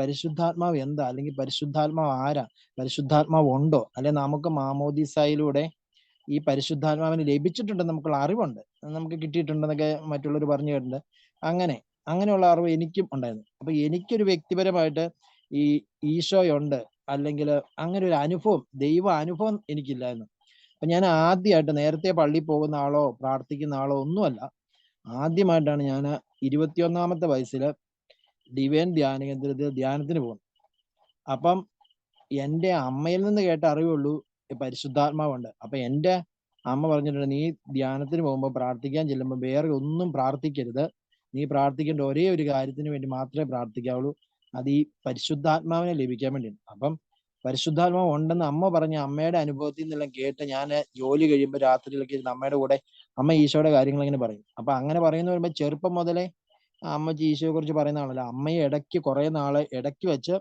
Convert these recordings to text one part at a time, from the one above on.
പരിശുദ്ധാത്മാവ് എന്താ, അല്ലെങ്കിൽ പരിശുദ്ധാത്മാവ് ആരാ, പരിശുദ്ധാത്മാവ് ഉണ്ടോ, അല്ലെ നമുക്ക് മാമോദീസായിലൂടെ ഈ പരിശുദ്ധാത്മാവിന് ലഭിച്ചിട്ടുണ്ടെന്ന് നമുക്കുള്ള അറിവുണ്ട്, നമുക്ക് കിട്ടിയിട്ടുണ്ടെന്നൊക്കെ മറ്റുള്ളവർ പറഞ്ഞു കേട്ടിട്ടുണ്ട്. അങ്ങനെ അങ്ങനെയുള്ള അറിവ് എനിക്കും ഉണ്ടായിരുന്നു. അപ്പൊ എനിക്കൊരു വ്യക്തിപരമായിട്ട് ഈ ഈശോയുണ്ട്, അല്ലെങ്കിൽ അങ്ങനെ ഒരു അനുഭവം, ദൈവ അനുഭവം എനിക്കില്ലായിരുന്നു. അപ്പൊ ഞാൻ ആദ്യമായിട്ട്, നേരത്തെ പള്ളിയിൽ പോകുന്ന ആളോ പ്രാർത്ഥിക്കുന്ന ആളോ ഒന്നുമല്ല, ആദ്യമായിട്ടാണ് ഞാൻ 21-ാമത്തെ വയസ്സിൽ ഡിവൈൻ ധ്യാന കേന്ദ്രത്തിൽ ധ്യാനത്തിന് പോകുന്നത്. അപ്പം എൻ്റെ അമ്മയിൽ നിന്ന് കേട്ട അറിവുള്ളൂ പരിശുദ്ധാത്മാവുണ്ട്. അപ്പൊ എൻ്റെ അമ്മ പറഞ്ഞിട്ടുണ്ട്, നീ ധ്യാനത്തിന് പോകുമ്പോൾ പ്രാർത്ഥിക്കാൻ ചെല്ലുമ്പോൾ വേറെ ഒന്നും പ്രാർത്ഥിക്കരുത്, നീ പ്രാർത്ഥിക്കേണ്ട ഒരേ ഒരു കാര്യത്തിന് വേണ്ടി മാത്രമേ പ്രാർത്ഥിക്കാവുള്ളൂ, അത് ഈ പരിശുദ്ധാത്മാവിനെ ലഭിക്കാൻ വേണ്ടിയാണ്. അപ്പം പരിശുദ്ധാത്മാവ് ഉണ്ടെന്ന് അമ്മ പറഞ്ഞ അമ്മയുടെ അനുഭവത്തിൽ നിന്നെല്ലാം കേട്ട് ഞാൻ ജോലി കഴിയുമ്പോൾ രാത്രിയിലൊക്കെ ഇരുന്ന് അമ്മയുടെ കൂടെ അമ്മ ഈശോയുടെ കാര്യങ്ങൾ ഇങ്ങനെ പറയും. അപ്പൊ അങ്ങനെ പറയുന്ന വരുമ്പോൾ ചെറുപ്പം മുതലേ അമ്മച്ചി ഈശോയെ കുറിച്ച് പറയുന്നതാണല്ലോ. അമ്മയെ ഇടയ്ക്ക് കുറെ നാള് ഇടയ്ക്ക് വെച്ച്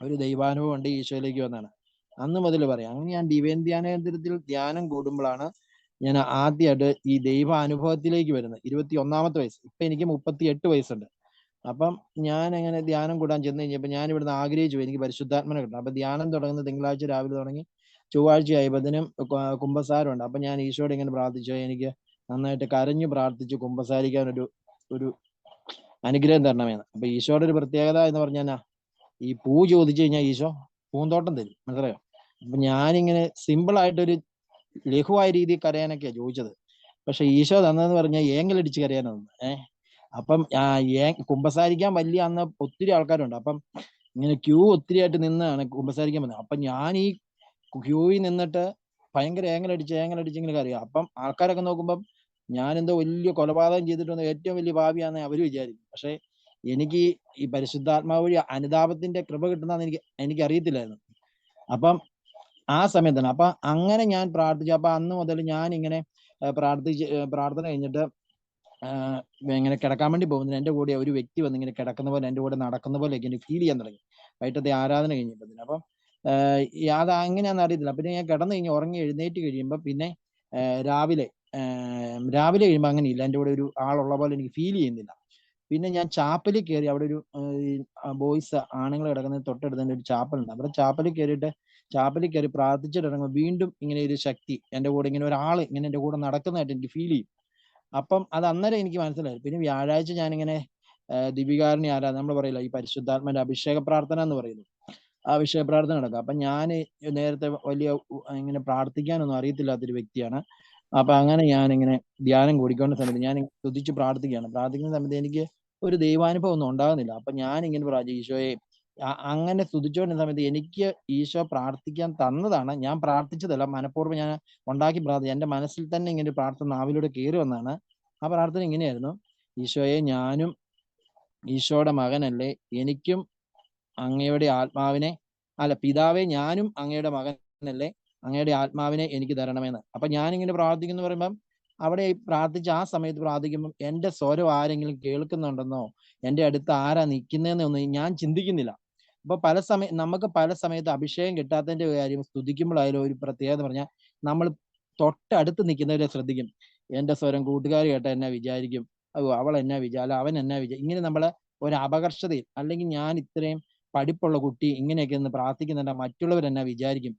ഒരു ദൈവാനുഭവം ഉണ്ട്, ഈശോയിലേക്ക് വന്നാണ് അന്ന് മുതൽ പറയാം. അങ്ങനെ ഞാൻ ഡിവൈൻ ധ്യാന കേന്ദ്രത്തിൽ ധ്യാനം കൂടുമ്പോഴാണ് ഞാൻ ആദ്യമായിട്ട് ഈ ദൈവ അനുഭവത്തിലേക്ക് വരുന്നത്. 21-ാമത്തെ വയസ്സ്. ഇപ്പൊ എനിക്ക് 38 വയസ്സുണ്ട്. അപ്പം ഞാൻ അങ്ങനെ ധ്യാനം കൂടാൻ ചെന്ന് കഴിഞ്ഞപ്പോൾ ഞാൻ ഇവിടുന്ന് ആഗ്രഹിച്ചു എനിക്ക് പരിശുദ്ധാത്മനെ കിട്ടണം. അപ്പൊ ധ്യാനം തുടങ്ങുന്നത് തിങ്കളാഴ്ച രാവിലെ തുടങ്ങി ചൊവ്വാഴ്ചയായതിനും കുമ്പസാരമുണ്ട്. അപ്പൊ ഞാൻ ഈശോയോട് ഇങ്ങനെ പ്രാർത്ഥിച്ചു, എനിക്ക് നന്നായിട്ട് കരഞ്ഞു പ്രാർത്ഥിച്ചു കുമ്പസാരിക്കാൻ ഒരു അനുഗ്രഹം തരണമെന്ന്. അപ്പൊ ഈശോയുടെ ഒരു പ്രത്യേകത എന്ന് പറഞ്ഞാൽ ഈ പൂ ചോദിച്ചു കഴിഞ്ഞാൽ ഈശോ പൂന്തോട്ടം തരും, മനസ്സിലായോ? അപ്പൊ ഞാനിങ്ങനെ സിമ്പിൾ ആയിട്ടൊരു ലഘുവായ രീതിയിൽ കരയാനൊക്കെയാ ചോദിച്ചത്. പക്ഷെ ഈശോ തന്നതെന്ന് പറഞ്ഞാൽ ഏങ്ങലടിച്ച് കരയാനാണ്. അപ്പം കുമ്പസാരിക്കാൻ വലിയ അന്ന് ഒത്തിരി ആൾക്കാരുണ്ട്. അപ്പം ഇങ്ങനെ ക്യൂ ഒത്തിരി ആയിട്ട് നിന്നാണ് കുമ്പസാരിക്കാൻ വന്നത്. അപ്പൊ ഞാൻ ഈ ക്യൂവിൽ നിന്നിട്ട് ഭയങ്കര ഏങ്ങലടിച്ച് ഇങ്ങനെ കരയുക. അപ്പം ആൾക്കാരൊക്കെ നോക്കുമ്പം ഞാൻ എന്തോ വലിയ കൊലപാതകം ചെയ്തിട്ട് ഏറ്റവും വലിയ ഭാവിയാണെന്ന് അവർ വിചാരിക്കും. പക്ഷെ എനിക്ക് ഈ പരിശുദ്ധാത്മാവ് വഴി അനുതാപത്തിന്റെ കൃപ കിട്ടുന്നതെന്ന് എനിക്ക് അറിയത്തില്ലായിരുന്നു. അപ്പം ആ സമയത്താണ് അപ്പൊ അങ്ങനെ ഞാൻ പ്രാർത്ഥിച്ചു. അപ്പൊ അന്ന് മുതൽ ഞാൻ ഇങ്ങനെ പ്രാർത്ഥന കഴിഞ്ഞിട്ട് ഇങ്ങനെ കിടക്കാൻ വേണ്ടി പോകുന്നത് എൻ്റെ കൂടെ ഒരു വ്യക്തി വന്ന് ഇങ്ങനെ കിടക്കുന്ന പോലെ, എൻ്റെ കൂടെ നടക്കുന്ന പോലെ എനിക്ക് ഫീൽ ചെയ്യാൻ തുടങ്ങി വൈകിട്ടത്തെ ആരാധന കഴിഞ്ഞപ്പോൾ. അപ്പം അത് അങ്ങനെയാണെന്ന് അറിയത്തില്ല. പിന്നെ ഞാൻ കിടന്നു കഴിഞ്ഞ് ഉറങ്ങി എഴുന്നേറ്റ് കഴിയുമ്പോൾ പിന്നെ രാവിലെ കഴിയുമ്പോൾ അങ്ങനെയില്ല, എൻ്റെ കൂടെ ഒരു ആളുള്ള പോലെ എനിക്ക് ഫീൽ ചെയ്യുന്നില്ല. പിന്നെ ഞാൻ ചാപ്പലിൽ കയറി, അവിടെ ഒരു ബോയ്സ് ആണുങ്ങൾ കിടക്കുന്നതിന് തൊട്ടടുത്ത് ഒരു ചാപ്പലുണ്ട്. അവിടെ ചാപ്പലിൽ കയറി പ്രാർത്ഥിച്ചിട്ട് ഇറങ്ങുമ്പോൾ വീണ്ടും ഇങ്ങനെ ഒരു ശക്തി എൻ്റെ കൂടെ, ഇങ്ങനെ ഒരാൾ ഇങ്ങനെ എൻ്റെ കൂടെ നടക്കുന്നതായിട്ട് എനിക്ക് ഫീൽ ചെയ്യും. അപ്പം അത് അന്നേരം എനിക്ക് മനസ്സിലായി. പിന്നെ വ്യാഴാഴ്ച ഞാനിങ്ങനെ ദിവികാരുണ്യ ആരാധന, നമ്മൾ പറയില്ല ഈ പരിശുദ്ധാത്മന്റെ അഭിഷേക പ്രാർത്ഥന എന്ന് പറയുന്നു, ആ അഭിഷേക പ്രാർത്ഥന നടക്കുക. അപ്പൊ ഞാൻ നേരത്തെ വലിയ ഇങ്ങനെ പ്രാർത്ഥിക്കാനൊന്നും അറിയത്തില്ലാത്തൊരു വ്യക്തിയാണ്. അപ്പൊ അങ്ങനെ ഞാനിങ്ങനെ ധ്യാനം കൂടിക്കൊണ്ട സമയത്ത് ഞാൻ സ്തുതിച്ച് പ്രാർത്ഥിക്കുന്ന സമയത്ത് എനിക്ക് ഒരു ദൈവാനുഭവം ഒന്നും ഉണ്ടാകുന്നില്ല. അപ്പൊ ഞാൻ ഇങ്ങനെ പ്രാർത്ഥിച്ചു, ഈശോയെ അങ്ങനെ സ്തുതിച്ചുകൊണ്ടിരുന്ന സമയത്ത് എനിക്ക് ഈശോ പ്രാർത്ഥിക്കാൻ തന്നതാണ്, ഞാൻ പ്രാർത്ഥിച്ചതല്ല, മനഃപൂർവ്വം ഞാൻ ഉണ്ടാക്കി പ്രാർത്ഥിച്ചു. എൻ്റെ മനസ്സിൽ തന്നെ ഇങ്ങനെ ഒരു പ്രാർത്ഥന നാവിലൂടെ കയറി വന്നാണ്. ആ പ്രാർത്ഥന ഇങ്ങനെയായിരുന്നു: ഈശോയെ, ഞാനും ഈശോയുടെ മകനല്ലേ, എനിക്കും അങ്ങയുടെ ആത്മാവിനെ, അല്ല പിതാവേ, ഞാനും അങ്ങയുടെ മകനല്ലേ, അങ്ങയുടെ ആത്മാവിനെ എനിക്ക് തരണമെന്ന്. അപ്പൊ ഞാനിങ്ങനെ പ്രാർത്ഥിക്കുന്നു പറയുമ്പം അവിടെ പ്രാർത്ഥിച്ച ആ സമയത്ത് പ്രാർത്ഥിക്കുമ്പം എൻ്റെ സ്വരം ആരെങ്കിലും കേൾക്കുന്നുണ്ടെന്നോ, എൻ്റെ അടുത്ത് ആരാ നിൽക്കുന്നതെന്നൊന്നും ഞാൻ ചിന്തിക്കുന്നില്ല. അപ്പൊ നമുക്ക് പല സമയത്ത് അഭിഷേകം കിട്ടാത്തതിന്റെ കാര്യം സ്തുതിക്കുമ്പോഴായാലും ഒരു പ്രത്യേകത പറഞ്ഞാൽ നമ്മൾ തൊട്ടടുത്ത് നിൽക്കുന്നവരെ ശ്രദ്ധിക്കും. എൻ്റെ സ്വരം കൂട്ടുകാർ കേട്ട എന്നാ വിചാരിക്കും, അവൾ എന്നാ വിചാരിക്കും, അവൻ എന്നാ വിചാരിക്കും, ഇങ്ങനെ നമ്മളെ ഒരു അപകർഷതയിൽ, അല്ലെങ്കിൽ ഞാൻ ഇത്രയും പഠിപ്പുള്ള കുട്ടി ഇങ്ങനെയൊക്കെ ഒന്ന് പ്രാർത്ഥിക്കുന്നുണ്ട്, മറ്റുള്ളവർ എന്നാ വിചാരിക്കും,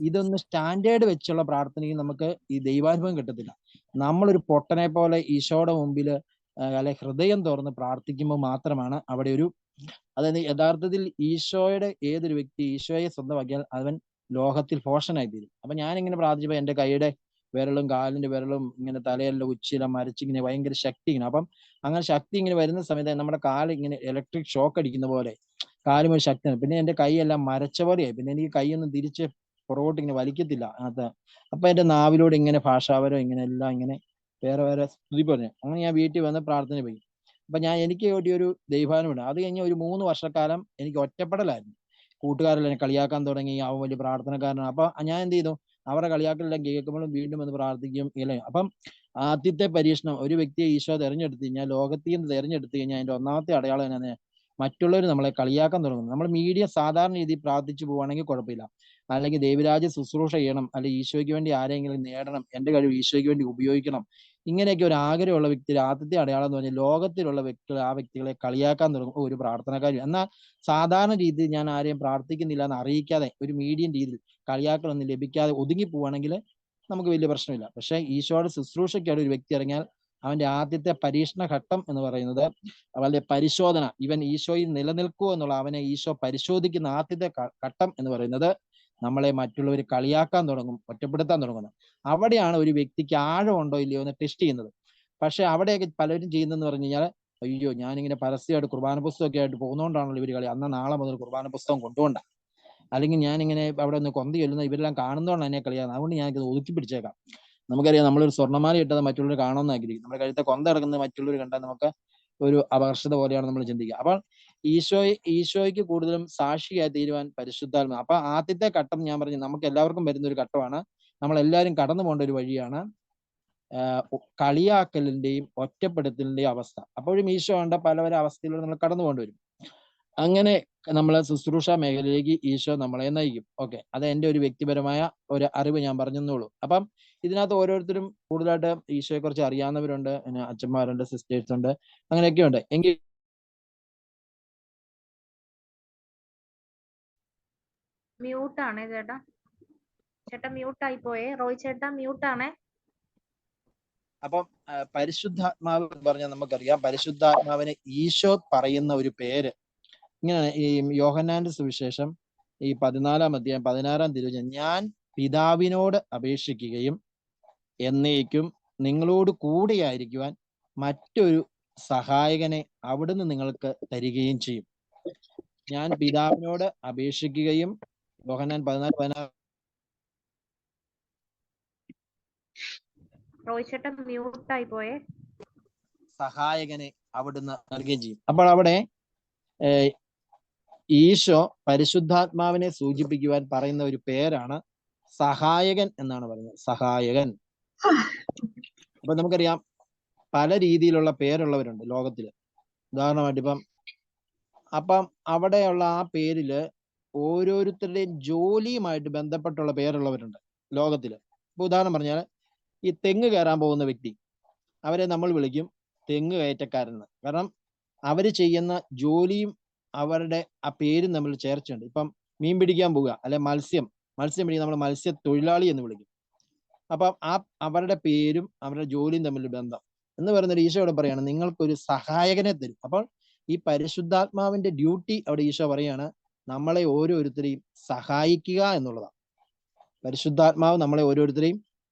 ഇതൊന്ന് സ്റ്റാൻഡേർഡ് വെച്ചുള്ള പ്രാർത്ഥനയ്ക്ക് നമുക്ക് ഈ ദൈവാനുഭവം കിട്ടത്തില്ല. നമ്മളൊരു പൊട്ടനെ പോലെ ഈശോയുടെ മുമ്പിൽ അല്ലെ ഹൃദയം തുറന്ന് പ്രാർത്ഥിക്കുമ്പോൾ മാത്രമാണ് അവിടെ ഒരു, അതായത് യഥാർത്ഥത്തിൽ ഈശോയുടെ ഏതൊരു വ്യക്തി ഈശോയെ സ്വന്തമാക്കിയാൽ അവൻ ലോകത്തിൽ ഭോഷനായി തീരും. അപ്പൊ ഞാനിങ്ങനെ പ്രാർത്ഥിച്ചപ്പോൾ എൻ്റെ കൈയുടെ വിരലും കാലിന്റെ വിരലും ഇങ്ങനെ തലയെല്ലാം ഉച്ചില മരച്ചിങ്ങനെ ഭയങ്കര ശക്തി ഇങ്ങനെ. അപ്പം അങ്ങനെ ശക്തി ഇങ്ങനെ വരുന്ന സമയത്ത് നമ്മുടെ കാല് ഇങ്ങനെ ഇലക്ട്രിക് ഷോക്ക് അടിക്കുന്ന പോലെ കാലും ഒരു ശക്തിയാണ്. പിന്നെ എൻ്റെ കൈയെല്ലാം മരച്ച പോലെയായി. പിന്നെ എനിക്ക് കൈയൊന്നും തിരിച്ച് പുറകോട്ട് ഇങ്ങനെ വലിക്കത്തില്ല അത്. അപ്പൊ എൻ്റെ നാവിലൂടെ ഇങ്ങനെ ഭാഷാപരം ഇങ്ങനെ എല്ലാം ഇങ്ങനെ വേറെ സ്തുതി പറഞ്ഞു. അങ്ങനെ ഞാൻ വീട്ടിൽ വന്ന് പ്രാർത്ഥന പോയി. അപ്പൊ എനിക്ക് ഒരു ദൈവാനുഭവം. അത് കഴിഞ്ഞ് ഒരു 3 വർഷക്കാലം എനിക്ക് ഒറ്റപ്പെടലായിരുന്നു. കൂട്ടുകാരെല്ലാം എന്നെ കളിയാക്കാൻ തുടങ്ങി, അവൻ വലിയ പ്രാർത്ഥനക്കാരനാണ്. അപ്പൊ ഞാൻ എന്ത് ചെയ്തു, അവരുടെ കളിയാക്കലെല്ലാം കേൾക്കുമ്പോഴും വീണ്ടും വന്ന് പ്രാർത്ഥിക്കും ഇല്ലേ. അപ്പം ആദ്യത്തെ പരീക്ഷണം, ഒരു വ്യക്തിയെ ഈശോ തെരഞ്ഞെടുത്ത് കഴിഞ്ഞാൽ, ലോകത്തിൽ നിന്ന് തെരഞ്ഞെടുത്ത് കഴിഞ്ഞാൽ അതിന്റെ ഒന്നാമത്തെ അടയാളം എന്നാണ്, മറ്റുള്ളവർ നമ്മളെ കളിയാക്കാൻ തുടങ്ങും. നമ്മൾ മീഡിയ സാധാരണ രീതിയിൽ പ്രാർത്ഥിച്ചു പോവുകയാണെങ്കിൽ കുഴപ്പമില്ല, അല്ലെങ്കിൽ ദൈവരാജ്യ ശുശ്രൂഷ ചെയ്യണം, അല്ലെങ്കിൽ ഈശോയ്ക്ക് വേണ്ടി ആരെങ്കിലും നേടണം, എൻ്റെ കഴിവ് ഈശോയ്ക്ക് വേണ്ടി ഉപയോഗിക്കണം ഇങ്ങനെയൊക്കെ ഒരു ആഗ്രഹമുള്ള വ്യക്തി ആദ്യത്തെ അടയാളം എന്ന് പറഞ്ഞാൽ ലോകത്തിലുള്ള വ്യക്തികൾ ആ വ്യക്തികളെ കളിയാക്കാൻ തുടങ്ങുമ്പോൾ ഒരു പ്രാർത്ഥനക്കാരി. എന്നാൽ സാധാരണ രീതിയിൽ ഞാൻ ആരെയും പ്രാർത്ഥിക്കുന്നില്ല എന്ന് അറിയിക്കാതെ ഒരു മീഡിയം രീതിയിൽ കളിയാക്കളൊന്നും ലഭിക്കാതെ ഒതുങ്ങി പോവുകയാണെങ്കിൽ നമുക്ക് വലിയ പ്രശ്നമില്ല. പക്ഷേ ഈശോയുടെ ശുശ്രൂഷയ്ക്കാണ് ഒരു വ്യക്തി ഇറങ്ങിയാൽ അവന്റെ ആദ്യത്തെ പരീക്ഷണ ഘട്ടം എന്ന് പറയുന്നത് അവന്റെ പരിശോധന, ഇവൻ ഈശോയിൽ നിലനിൽക്കുമോ എന്നുള്ള അവനെ ഈശോ പരിശോധിക്കുന്ന ആദ്യത്തെ ഘട്ടം എന്ന് പറയുന്നത് നമ്മളെ മറ്റുള്ളവർ കളിയാക്കാൻ തുടങ്ങും, ഒറ്റപ്പെടുത്താൻ തുടങ്ങുന്നത്. അവിടെയാണ് ഒരു വ്യക്തിക്ക് ആഴമുണ്ടോ ഇല്ലയോ എന്ന് ടെസ്റ്റ് ചെയ്യുന്നത്. പക്ഷെ അവിടെയൊക്കെ പലരും ചെയ്യുന്നതെന്ന് പറഞ്ഞു കഴിഞ്ഞാൽ, അയ്യോ ഞാനിങ്ങനെ പരസ്യമായിട്ട് കുർബാന പുസ്തകമൊക്കെ ആയിട്ട് പോകുന്നതുകൊണ്ടാണല്ലോ ഇവർ കളി, അന്ന് നാളെ മുതൽ കുർബാന പുസ്തകം കൊണ്ടുപോകണ്ട, അല്ലെങ്കിൽ ഞാനിങ്ങനെ അവിടെ ഒന്ന് കൊന്തി ചൊല്ലുന്ന ഇവരെല്ലാം കാണുന്നതുകൊണ്ട് എന്നെ കളിയാകുന്നത്, അതുകൊണ്ട് ഞാനിത് ഒതുക്കി പിടിച്ചേക്കാം. നമുക്കറിയാം, നമ്മളൊരു സ്വർണ്ണമാല ഇട്ടത് മറ്റുള്ളവർ കാണുമെന്ന് ആഗ്രഹിക്കും. നമ്മുടെ കഴുത്തെ കൊന്ത കിടക്കുന്നത് മറ്റുള്ളവർ കണ്ടാൽ നമുക്ക് ഒരു അപകർഷത പോലെയാണ് നമ്മൾ ചിന്തിക്കുക. അപ്പോൾ ഈശോയ്ക്ക് കൂടുതലും സാക്ഷിയായി തീരുവാൻ പരിശുദ്ധാത്മ. അപ്പൊ ആദ്യത്തെ ഘട്ടം ഞാൻ പറഞ്ഞു, നമുക്ക് എല്ലാവർക്കും വരുന്ന ഒരു ഘട്ടമാണ്, നമ്മൾ എല്ലാവരും കടന്നു പോകേണ്ട ഒരു വഴിയാണ് കളിയാക്കലിന്റെയും ഒറ്റപ്പെടുത്തലിന്റെയും അവസ്ഥ. അപ്പോഴും ഈശോ കണ്ട പല പല അവസ്ഥയിലൂടെ നമ്മൾ കടന്നു പോകേണ്ടി വരും. അങ്ങനെ നമ്മളെ ശുശ്രൂഷ മേഖലയിലേക്ക് ഈശോ നമ്മളെ നയിക്കും. ഓക്കെ, അത് എൻ്റെ ഒരു വ്യക്തിപരമായ ഒരു അറിവ് ഞാൻ പറഞ്ഞെന്നുള്ളൂ. അപ്പം ഇതിനകത്ത് ഓരോരുത്തരും കൂടുതലായിട്ട് ഈശോയെ കുറിച്ച് അറിയാവുന്നവരുണ്ട്, പിന്നെ അച്ഛന്മാരുണ്ട്, സിസ്റ്റേഴ്സ് ഉണ്ട്, അങ്ങനെയൊക്കെ ഉണ്ട്. എങ്കിൽ മ്യൂട്ടാണേ ചേട്ടാ, ചേട്ടാ മ്യൂട്ടായി പോയേ, റോയ് ചേട്ടാ മ്യൂട്ടാണേ. അപ്പം പരിശുദ്ധാത്മാവ് എന്ന് പറഞ്ഞാൽ നമുക്കറിയാം, പരിശുദ്ധാത്മാവിന് ഈശോ പറയുന്ന ഒരു പേര് ഇങ്ങനെയാണ്. ഈ യോഹന്നാന്റെ സുവിശേഷം ഈ 14-ാം അധ്യായം 16-ാം തിരുവചനം, ഞാൻ പിതാവിനോട് അപേക്ഷിക്കുകയും എന്നേക്കും നിങ്ങളോട് കൂടെയായിരിക്കുവാൻ മറ്റൊരു സഹായകനെ അവിടുന്ന് നിങ്ങൾക്ക് തരികയും ചെയ്യും. ഞാൻ പിതാവിനോട് അപേക്ഷിക്കുകയും, യോഹന്നാൻ 14:16. റോയ് ചേട്ടാ മ്യൂട്ടായി പോയേ. സഹായകനെ അവിടുന്ന് നൽകുകയും ചെയ്യും. അപ്പോൾ അവിടെ ഈശോ പരിശുദ്ധാത്മാവിനെ സൂചിപ്പിക്കുവാൻ പറയുന്ന ഒരു പേരാണ് സഹായകൻ എന്നാണ് പറയുന്നത്. സഹായകൻ. അപ്പൊ നമുക്കറിയാം പല രീതിയിലുള്ള പേരുള്ളവരുണ്ട് ലോകത്തില്. ഉദാഹരണമായിട്ട് അപ്പം അവിടെയുള്ള ആ പേരില് ഓരോരുത്തരുടെയും ജോലിയുമായിട്ട് ബന്ധപ്പെട്ടുള്ള പേരുള്ളവരുണ്ട് ലോകത്തില്. ഇപ്പൊ ഉദാഹരണം പറഞ്ഞാൽ, ഈ തെങ്ങ് കയറാൻ പോകുന്ന വ്യക്തി, അവരെ നമ്മൾ വിളിക്കും തെങ്ങ് കയറ്റക്കാരെന്ന്. കാരണം അവര് ചെയ്യുന്ന ജോലിയും അവരുടെ ആ പേരും തമ്മിൽ ചേർച്ചയുണ്ട്. ഇപ്പം മീൻ പിടിക്കാൻ പോവുക, അല്ലെ മത്സ്യം പിടിക്കാൻ നമ്മൾ മത്സ്യ തൊഴിലാളി എന്ന് വിളിക്കും. അപ്പം അവരുടെ പേരും അവരുടെ ജോലിയും തമ്മിൽ ബന്ധം എന്ന് പറയുന്നത് ഈശോയോട് പറയാണ്, നിങ്ങൾക്കൊരു സഹായകനെ തരും. അപ്പോൾ ഈ പരിശുദ്ധാത്മാവിന്റെ ഡ്യൂട്ടി അവിടെ ഈശോ പറയാണ്, നമ്മളെ ഓരോരുത്തരെയും സഹായിക്കുക എന്നുള്ളതാണ്. പരിശുദ്ധാത്മാവ് നമ്മളെ ഓരോരുത്തരെയും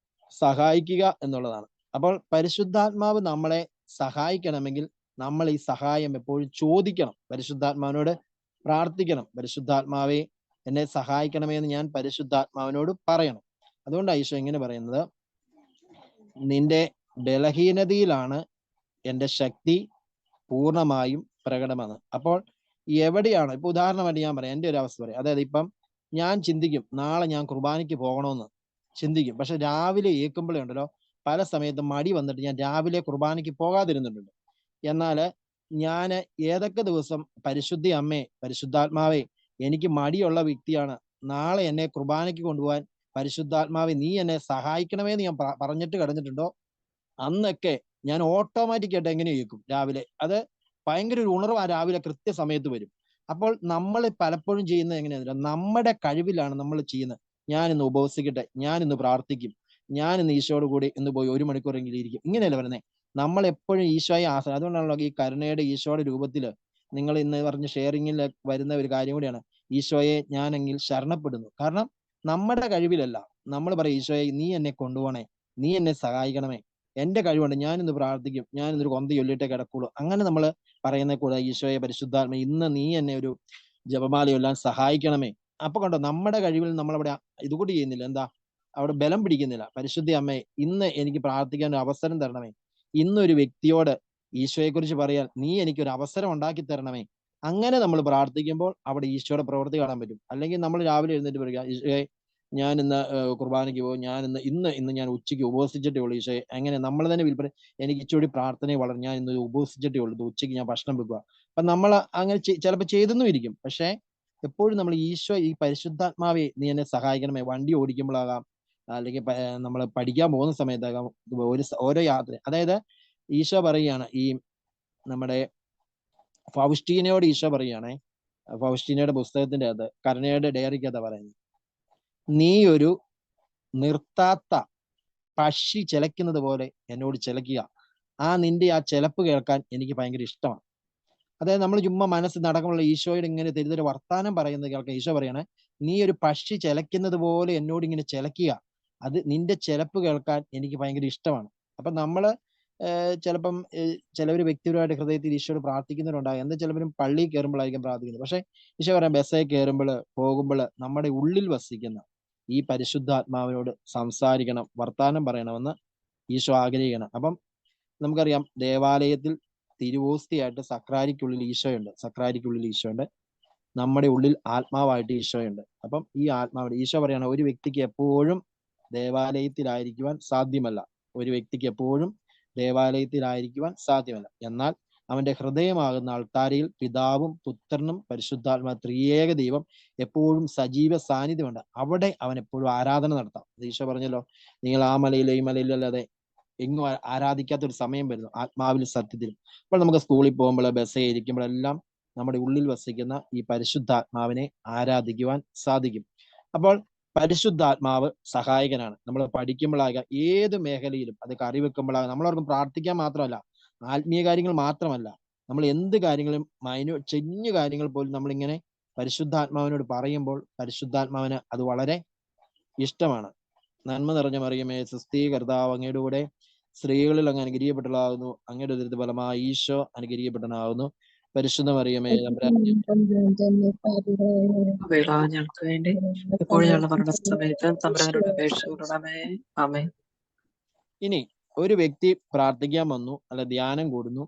സഹായിക്കുക എന്നുള്ളതാണ്. അപ്പോൾ പരിശുദ്ധാത്മാവ് നമ്മളെ സഹായിക്കണമെങ്കിൽ നമ്മൾ ഈ സഹായം എപ്പോഴും ചോദിക്കണം, പരിശുദ്ധാത്മാവിനോട് പ്രാർത്ഥിക്കണം. പരിശുദ്ധാത്മാവെ എന്നെ സഹായിക്കണമേ എന്ന് ഞാൻ പരിശുദ്ധാത്മാവിനോട് പറയണം. അതുകൊണ്ടാണ് ഈശോ ഇങ്ങനെ പറയുന്നത്, നിന്റെ ബലഹീനതയിലാണ് എൻ്റെ ശക്തി പൂർണ്ണമായും പ്രകടമാണ്. അപ്പോൾ എവിടെയാണ്, ഇപ്പൊ ഉദാഹരണമായിട്ട് ഞാൻ പറയാം, എൻ്റെ ഒരു അവസ്ഥ പറയാം. അതായത് ഇപ്പം ഞാൻ ചിന്തിക്കും നാളെ ഞാൻ കുർബാനയ്ക്ക് പോകണമെന്ന് ചിന്തിക്കും. പക്ഷെ രാവിലെ ഏൽക്കുമ്പോഴേ ഉണ്ടല്ലോ, പല സമയത്തും മടി വന്നിട്ട് ഞാൻ രാവിലെ കുർബാനയ്ക്ക് പോകാതിരുന്നിട്ടുണ്ട്. എന്നാൽ ഞാൻ ഏതൊക്കെ ദിവസം പരിശുദ്ധി അമ്മേ, പരിശുദ്ധാത്മാവേ, എനിക്ക് മടിയുള്ള വ്യക്തിയാണ്, നാളെ എന്നെ കുർബാനയ്ക്ക് കൊണ്ടുപോകാൻ പരിശുദ്ധാത്മാവെ നീ എന്നെ സഹായിക്കണമേ എന്ന് ഞാൻ പറഞ്ഞിട്ട് കിടന്നിട്ടുണ്ടോ, അന്നൊക്കെ ഞാൻ ഓട്ടോമാറ്റിക് ആയിട്ട് എങ്ങനെ കേൾക്കും രാവിലെ. അത് ഭയങ്കര ഒരു ഉണർവ് ആ രാവിലെ കൃത്യസമയത്ത് വരും. അപ്പോൾ നമ്മൾ പലപ്പോഴും ചെയ്യുന്നത് എങ്ങനെയാണെന്ന്, നമ്മുടെ കഴിവിലാണ് നമ്മൾ ചെയ്യുന്നത്. ഞാൻ ഇന്ന് ഉപവസിക്കട്ടെ, ഞാൻ ഇന്ന് പ്രാർത്ഥിക്കും, ഞാൻ ഇന്ന് ഈശോയോട് കൂടി ഇന്ന് പോയി 1 മണിക്കൂറെങ്കിലും ഇരിക്കും, ഇങ്ങനെയല്ല പറയുന്നത്. നമ്മൾ എപ്പോഴും ഈശോയെ ആശ്രയം. അതുകൊണ്ടാണല്ലോ ഈ കരുണയുടെ ഈശോയുടെ രൂപത്തിൽ നിങ്ങൾ ഇന്ന് പറഞ്ഞ ഷെയറിങ്ങിൽ വരുന്ന ഒരു കാര്യം കൂടിയാണ്, ഈശോയെ ഞാനെങ്കിൽ ശരണപ്പെടുന്നു. കാരണം നമ്മുടെ കഴിവിലല്ല. നമ്മൾ പറയും, ഈശോയെ നീ എന്നെ കൊണ്ടുപോകണേ, നീ എന്നെ സഹായിക്കണമേ, എന്റെ കഴിവുണ്ട്, ഞാനിന്ന് പ്രാർത്ഥിക്കും, ഞാൻ ഇന്നൊരു കൊന്ത ചൊല്ലിയിട്ടേ കിടക്കുള്ളൂ. അങ്ങനെ നമ്മൾ പറയുന്ന കൂടെ ഈശോയെ പരിശുദ്ധാത്മ ഇന്ന് നീ എന്നെ ഒരു ജപമാല ചൊല്ലാൻ സഹായിക്കണമേ. അപ്പൊ കണ്ടോ, നമ്മുടെ കഴിവിൽ നമ്മളവിടെ ഇതുകൂടി ചെയ്യുന്നില്ല, എന്താ അവിടെ ബലം പിടിക്കുന്നില്ല. പരിശുദ്ധ അമ്മേ ഇന്ന് എനിക്ക് പ്രാർത്ഥിക്കാൻ ഒരു അവസരം തരണമേ, ഇന്നൊരു വ്യക്തിയോട് ഈശോയെ കുറിച്ച് പറയാൻ നീ എനിക്കൊരു അവസരം ഉണ്ടാക്കി തരണമേ. അങ്ങനെ നമ്മൾ പ്രാർത്ഥിക്കുമ്പോൾ അവിടെ ഈശോയുടെ പ്രവൃത്തി കാണാൻ പറ്റും. അല്ലെങ്കിൽ നമ്മൾ രാവിലെ എഴുന്നേറ്റ് പറയുക, ഈശോയെ ഞാൻ ഇന്ന് കുർബാനയ്ക്ക് പോകും, ഞാൻ ഇന്ന് ഞാൻ ഉച്ചയ്ക്ക് ഉപവസിച്ചിട്ടേ ഉള്ളൂ ഈശോയെ. അങ്ങനെ നമ്മൾ തന്നെ വിൽപ്പന, എനിക്ക് ഇച്ചുകൂടി പ്രാർത്ഥനയെ വളരും, ഞാൻ ഇന്ന് ഉപവസിച്ചിട്ടേ ഉള്ളൂ, ഉച്ചയ്ക്ക് ഞാൻ ഭക്ഷണം വെക്കുക. അപ്പൊ നമ്മൾ അങ്ങനെ ചിലപ്പോൾ ചെയ്തെന്നും ഇരിക്കും. പക്ഷെ എപ്പോഴും നമ്മൾ ഈശോ, ഈ പരിശുദ്ധാത്മാവെ നീ എന്നെ സഹായിക്കണമേ, വണ്ടി ഓടിക്കുമ്പോഴാകാം, അല്ലെങ്കിൽ നമ്മൾ പഠിക്കാൻ പോകുന്ന സമയത്താകാം, ഓരോ യാത്ര, അതായത് ഈശോ പറയുകയാണ്, ഈ നമ്മുടെ ഫൗസ്റ്റീനയോട് ഈശോ പറയുകയാണേ, ഫൗസ്റ്റീനയുടെ പുസ്തകത്തിന്റെ അത് കരുണയുടെ ഡയറിക്കകത്താ പറയുന്നത്, നീ ഒരു നിർത്താത്ത പക്ഷി ചിലയ്ക്കുന്നത് പോലെ എന്നോട് ചിലയ്ക്കുക, നിന്റെ ആ ചിലപ്പ് കേൾക്കാൻ എനിക്ക് ഭയങ്കര ഇഷ്ടമാണ്. അതായത് നമ്മൾ ചുമ്മാ മനസ്സ് നടക്കുമ്പോൾ ഈശോയുടെ ഇങ്ങനെ തെരുതൊരു വർത്താനം പറയുന്നത് കേൾക്കാൻ ഈശോ പറയണേ, നീ ഒരു പക്ഷി ചിലയ്ക്കുന്നത് പോലെ എന്നോട് ഇങ്ങനെ ചിലയ്ക്കുക, അത് നിന്റെ ചിലപ്പ് കേൾക്കാൻ എനിക്ക് ഭയങ്കര ഇഷ്ടമാണ്. അപ്പൊ നമ്മള് ചിലപ്പം ചിലവർ വ്യക്തിപരമായിട്ട് ഹൃദയത്തിൽ ഈശോയോട് പ്രാർത്ഥിക്കുന്നവരുണ്ടാകും. എന്താ ചിലവരും പള്ളിയിൽ കയറുമ്പോഴായിരിക്കും പ്രാർത്ഥിക്കുന്നത്. പക്ഷെ ഈശോ പറയാം, ബസ്സേ കയറുമ്പോൾ പോകുമ്പോൾ നമ്മുടെ ഉള്ളിൽ വസിക്കുന്ന ഈ പരിശുദ്ധാത്മാവിനോട് സംസാരിക്കണം, വർത്താനം പറയണമെന്ന് ഈശോ ആഗ്രഹിക്കണം. അപ്പം നമുക്കറിയാം, ദേവാലയത്തിൽ തിരുവോസ്തിയായിട്ട് സക്രാരിക്കുള്ളിൽ ഈശോയുണ്ട്, നമ്മുടെ ഉള്ളിൽ ആത്മാവായിട്ട് ഈശോയുണ്ട്. അപ്പം ഈ ആത്മാവിന്റെ ഈശോ പറയാണ്, ഒരു വ്യക്തിക്ക് എപ്പോഴും ദേവാലയത്തിലായിരിക്കുവാൻ സാധ്യമല്ല, എന്നാൽ അവന്റെ ഹൃദയമാകുന്ന അൾത്താരയിൽ പിതാവും പുത്രനും പരിശുദ്ധാത്മാ ത്രിയേക ദൈവം എപ്പോഴും സജീവ സാന്നിധ്യമുണ്ട്, അവിടെ അവൻ എപ്പോഴും ആരാധന നടത്താം. ഈശോ പറഞ്ഞല്ലോ, നിങ്ങൾ ആ മലയിലോ ഈ മലയിലോ അല്ലാതെ എങ്ങും ആരാധിക്കാത്തൊരു സമയം വരുന്നു, ആത്മാവിലും സത്യത്തിലും. അപ്പോൾ നമുക്ക് സ്കൂളിൽ പോകുമ്പോൾ, ബസ്സിൽ ഇരിക്കുമ്പോഴെല്ലാം നമ്മുടെ ഉള്ളിൽ വസിക്കുന്ന ഈ പരിശുദ്ധാത്മാവിനെ ആരാധിക്കുവാൻ സാധിക്കും. അപ്പോൾ പരിശുദ്ധാത്മാവ് സഹായകനാണ്. നമ്മൾ പഠിക്കുമ്പോഴാകാം, ഏത് മേഖലയിലും, അത് കറി വെക്കുമ്പോഴാകാം, നമ്മളോർക്കും പ്രാർത്ഥിക്കാൻ മാത്രമല്ല, ആത്മീയ കാര്യങ്ങൾ മാത്രമല്ല, നമ്മൾ എന്ത് കാര്യങ്ങളും ചെറിയ കാര്യങ്ങൾ പോലും നമ്മളിങ്ങനെ പരിശുദ്ധാത്മാവിനോട് പറയുമ്പോൾ പരിശുദ്ധാത്മാവിന് അത് വളരെ ഇഷ്ടമാണ്. നന്മ നിറഞ്ഞ മറിയമേ, സുസ്ഥീ, കർത്താവ് അങ്ങയുടെ കൂടെ സ്ത്രീകളിൽ അങ്ങ് അനുഗ്രഹിക്കപ്പെട്ടതാകുന്നു, അങ്ങയുടെ ഉദരത്തിൻ ഫലമായി ഈശോ അനുഗ്രഹിക്കപ്പെട്ടവനാകുന്നു. പരിശുദ്ധ മറിയമേ, ഞങ്ങൾക്ക് വേണ്ടി ഇപ്പോൾ ഞങ്ങളുടെ മരണസമയത്ത് തമ്പുരാനോട് അപേക്ഷിക്കണമേ. ആമേൻ. ഇനി ഒരു വ്യക്തി പ്രാർത്ഥിക്കാൻ വന്നു, അല്ല ധ്യാനം കൂടുന്നു,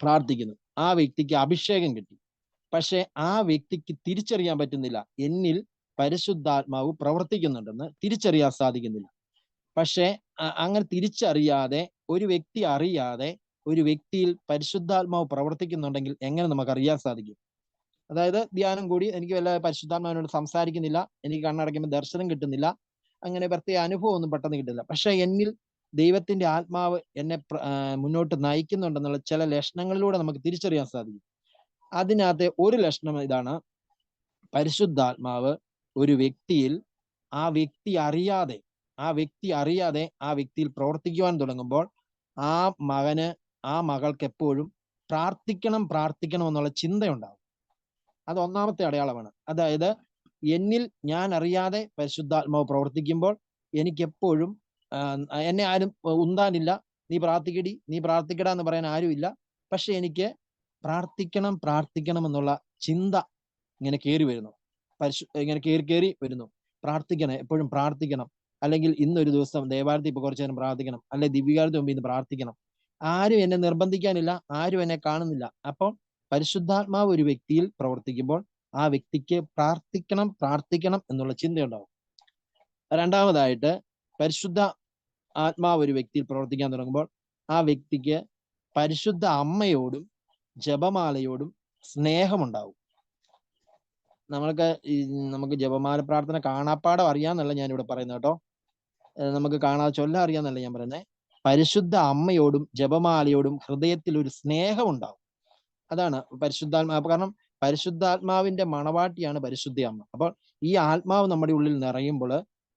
പ്രാർത്ഥിക്കുന്നു, ആ വ്യക്തിക്ക് അഭിഷേകം കിട്ടി, പക്ഷെ ആ വ്യക്തിക്ക് തിരിച്ചറിയാൻ പറ്റുന്നില്ല, എന്നിൽ പരിശുദ്ധാത്മാവ് പ്രവർത്തിക്കുന്നുണ്ടെന്ന് തിരിച്ചറിയാൻ സാധിക്കുന്നില്ല. പക്ഷെ അങ്ങനെ തിരിച്ചറിയാതെ ഒരു വ്യക്തി അറിയാതെ ഒരു വ്യക്തിയിൽ പരിശുദ്ധാത്മാവ് പ്രവർത്തിക്കുന്നുണ്ടെങ്കിൽ എങ്ങനെ നമുക്ക് അറിയാൻ സാധിക്കും? അതായത് ധ്യാനം കൂടി, എനിക്ക് വല്ല പരിശുദ്ധാത്മാവിനോട് സംസാരിക്കുന്നില്ല, എനിക്ക് കണ്ണടയ്ക്കുമ്പോൾ ദർശനം കിട്ടുന്നില്ല, അങ്ങനെ പ്രത്യേക അനുഭവം ഒന്നും പെട്ടെന്ന് കിട്ടില്ല, പക്ഷെ എന്നിൽ ദൈവത്തിന്റെ ആത്മാവ് എന്നെ മുന്നോട്ട് നയിക്കുന്നുണ്ടെന്നുള്ള ചില ലക്ഷണങ്ങളിലൂടെ നമുക്ക് തിരിച്ചറിയാൻ സാധിക്കും. അതിനകത്തെ ഒരു ലക്ഷണം ഇതാണ്, പരിശുദ്ധാത്മാവ് ഒരു വ്യക്തിയിൽ ആ വ്യക്തി അറിയാതെ ആ വ്യക്തിയിൽ പ്രവർത്തിക്കുവാൻ തുടങ്ങുമ്പോൾ ആ മകന് ആ മകൾക്ക് എപ്പോഴും പ്രാർത്ഥിക്കണം എന്നുള്ള ചിന്തയുണ്ടാവും. അത് ഒന്നാമത്തെ അടയാളമാണ്. അതായത് എന്നിൽ ഞാൻ അറിയാതെ പരിശുദ്ധാത്മാവ് പ്രവർത്തിക്കുമ്പോൾ എനിക്കെപ്പോഴും എന്നെ ആരും ഉന്താനില്ല, നീ പ്രാർത്ഥിക്കടാ എന്ന് പറയാൻ ആരുമില്ല, പക്ഷെ എനിക്ക് പ്രാർത്ഥിക്കണം എന്നുള്ള ചിന്ത ഇങ്ങനെ കയറി വരുന്നു, ഇങ്ങനെ കയറി വരുന്നു. പ്രാർത്ഥിക്കണം, എപ്പോഴും പ്രാർത്ഥിക്കണം, അല്ലെങ്കിൽ ഇന്നൊരു ദിവസം ദേവാലയത്തിൽ ഇപ്പോൾ കുറച്ചു നേരം പ്രാർത്ഥിക്കണം, അല്ലെങ്കിൽ ദിവ്യകാലത്തിന് മുമ്പ് ഇന്ന് പ്രാർത്ഥിക്കണം. ആരും എന്നെ നിർബന്ധിക്കാനില്ല, ആരും എന്നെ കാണുന്നില്ല. അപ്പം പരിശുദ്ധാത്മാവ് ഒരു വ്യക്തിയിൽ പ്രവർത്തിക്കുമ്പോൾ ആ വ്യക്തിക്ക് പ്രാർത്ഥിക്കണം എന്നുള്ള ചിന്തയുണ്ടാവും. രണ്ടാമതായിട്ട്, പരിശുദ്ധ ആത്മാവ് ഒരു വ്യക്തിയിൽ പ്രവർത്തിക്കാൻ തുടങ്ങുമ്പോൾ ആ വ്യക്തിക്ക് പരിശുദ്ധ അമ്മയോടും ജപമാലയോടും സ്നേഹമുണ്ടാവും. നമുക്ക് ജപമാല പ്രാർത്ഥന കാണാപ്പാടം അറിയാന്നല്ല ഞാനിവിടെ പറയുന്നത് കേട്ടോ, നമുക്ക് കാണാതെ ചൊല്ലാൻ അറിയാന്നല്ല ഞാൻ പറയുന്നത്. പരിശുദ്ധ അമ്മയോടും ജപമാലയോടും ഹൃദയത്തിൽ ഒരു സ്നേഹം ഉണ്ടാവും. അതാണ് പരിശുദ്ധാത്മാവ്. കാരണം പരിശുദ്ധാത്മാവിന്റെ മണവാട്ടിയാണ് പരിശുദ്ധ അമ്മ. അപ്പോൾ ഈ ആത്മാവ് നമ്മുടെ ഉള്ളിൽ നിറയുമ്പോൾ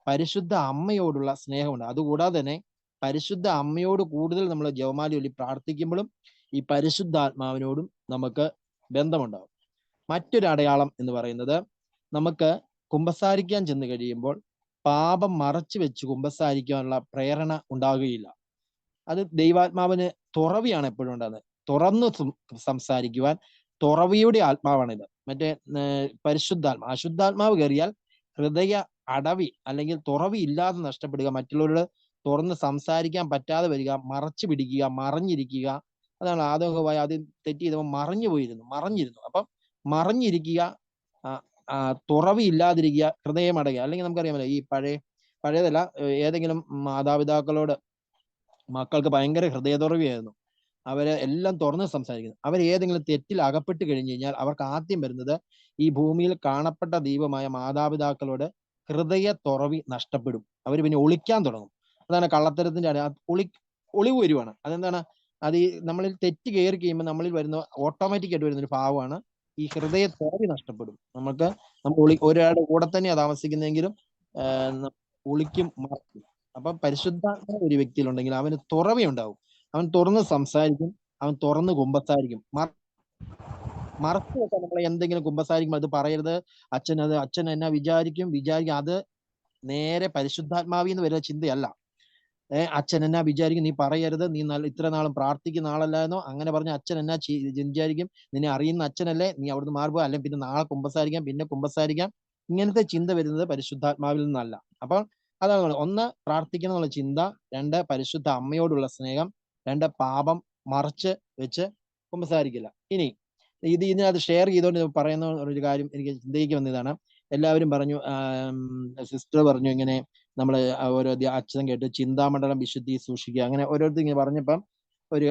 പരിശുദ്ധ അമ്മയോടുള്ള സ്നേഹമുണ്ട്. അതുകൂടാതെ തന്നെ പരിശുദ്ധ അമ്മയോട് കൂടുതൽ നമ്മൾ ജപമാല ചൊല്ലി പ്രാർത്ഥിക്കുമ്പോഴും ഈ പരിശുദ്ധാത്മാവിനോടും നമുക്ക് ബന്ധമുണ്ടാവും. മറ്റൊരു അടയാളം എന്ന് പറയുന്നത്, നമുക്ക് കുമ്പസാരിക്കാൻ ചെന്ന് കഴിയുമ്പോൾ പാപം മറച്ചു വെച്ച് കുമ്പസാരിക്കാനുള്ള പ്രേരണ ഉണ്ടാകുകയില്ല. അത് ദൈവാത്മാവിന് തുറവിയാണ് എപ്പോഴും ഉണ്ടാകുന്നത്. തുറന്നു സംസാരിക്കുവാൻ തുറവിയുടെ ആത്മാവാണിത്. മറ്റേ അശുദ്ധാത്മാവ് കയറിയാൽ ഹൃദയ അടവി അല്ലെങ്കിൽ തുറവി ഇല്ലാതെ നഷ്ടപ്പെടുക, മറ്റുള്ളവരോട് തുറന്ന് സംസാരിക്കാൻ പറ്റാതെ വരിക, മറച്ചു പിടിക്കുക, മറഞ്ഞിരിക്കുക. അതാണ് ആദ്യമൊക്കെ ആദ്യം തെറ്റ് ചെയ്തപ്പോൾ മറഞ്ഞിരുന്നു. അപ്പം മറഞ്ഞിരിക്കുക, തുറവി ഇല്ലാതിരിക്കുക, ഹൃദയം അടയുക. അല്ലെങ്കിൽ നമുക്കറിയാമല്ലോ, ഈ പഴയതല്ല, ഏതെങ്കിലും മാതാപിതാക്കളോട് മക്കൾക്ക് ഭയങ്കര ഹൃദയതുറവിയായിരുന്നു, അവര് എല്ലാം തുറന്ന് സംസാരിക്കുന്നു. അവർ ഏതെങ്കിലും തെറ്റിൽ അകപ്പെട്ട് കഴിഞ്ഞു കഴിഞ്ഞാൽ അവർക്ക് ആദ്യം വരുന്നത് ഈ ഭൂമിയിൽ കാണപ്പെട്ട ദൈവമായ മാതാപിതാക്കളോട് ഹൃദയ തുറവി നഷ്ടപ്പെടും. അവർ പിന്നെ ഒളിക്കാൻ തുടങ്ങും. അതാണ് കള്ളത്തരത്തിന്റെ ഒളിവ് വരുവാണ്. അതെന്താണ്? അത് ഈ നമ്മളിൽ തെറ്റ് കയറി കഴിയുമ്പോൾ നമ്മളിൽ വരുന്ന ഓട്ടോമാറ്റിക് ആയിട്ട് വരുന്ന ഒരു ഭാവമാണ് ഈ ഹൃദയ തുറവി നഷ്ടപ്പെടും. നമ്മൾ ഒരാളുടെ കൂടെ തന്നെയാണ് താമസിക്കുന്നതെങ്കിലും ഒളിക്കും മറക്കും. അപ്പൊ പരിശുദ്ധാത്മ ഒരു വ്യക്തിയിലുണ്ടെങ്കിൽ അവന് തുറവി ഉണ്ടാവും. അവൻ തുറന്ന് സംസാരിക്കും, അവൻ തുറന്ന് കുമ്പസാരിക്കും. മറച്ചു വെക്കാൻ നമ്മളെ എന്തെങ്കിലും കുമ്പസാരിക്കുമ്പോൾ അത് പറയരുത്, അച്ഛൻ എന്നാ വിചാരിക്കും, അത് നേരെ പരിശുദ്ധാത്മാവിന്ന് വരുന്ന ചിന്തയല്ല. അച്ഛൻ എന്നാ വിചാരിക്കും, നീ പറയരുത്, നീ ഇത്ര നാളും പ്രാർത്ഥിക്കുന്ന ആളല്ലായിരുന്നോ, അങ്ങനെ പറഞ്ഞ അച്ഛൻ എന്നാ വിചാരിക്കും, നിന്നെ അറിയുന്ന അച്ഛനല്ലേ, നീ അവിടുന്ന് മാറുക, അല്ലെങ്കിൽ പിന്നെ നാളെ കുമ്പസാരിക്കാം, പിന്നെ കുമ്പസാരിക്കാം. ഇങ്ങനത്തെ ചിന്ത വരുന്നത് പരിശുദ്ധാത്മാവിൽ നിന്നല്ല. അപ്പോൾ അതാണ് ഒന്ന്, പ്രാർത്ഥിക്കണം എന്നുള്ള ചിന്ത, രണ്ട്, പരിശുദ്ധ അമ്മയോടുള്ള സ്നേഹം, രണ്ട്, പാപം മറച്ച് വെച്ച് കുമ്പസാരിക്കില്ല. ഇനി ഇതിനകത്ത് ഷെയർ ചെയ്തുകൊണ്ട് പറയുന്ന ഒരു കാര്യം എനിക്ക് ചിന്തയ്ക്ക് വന്നതാണ്. എല്ലാവരും പറഞ്ഞു, സിസ്റ്റർ പറഞ്ഞു ഇങ്ങനെ നമ്മൾ ഓരോ അച്ഛൻ കേട്ട് ചിന്താമണ്ഡലം വിശുദ്ധി സൂക്ഷിക്കുക, അങ്ങനെ ഓരോരുത്തർ ഇങ്ങനെ പറഞ്ഞപ്പം ഒരു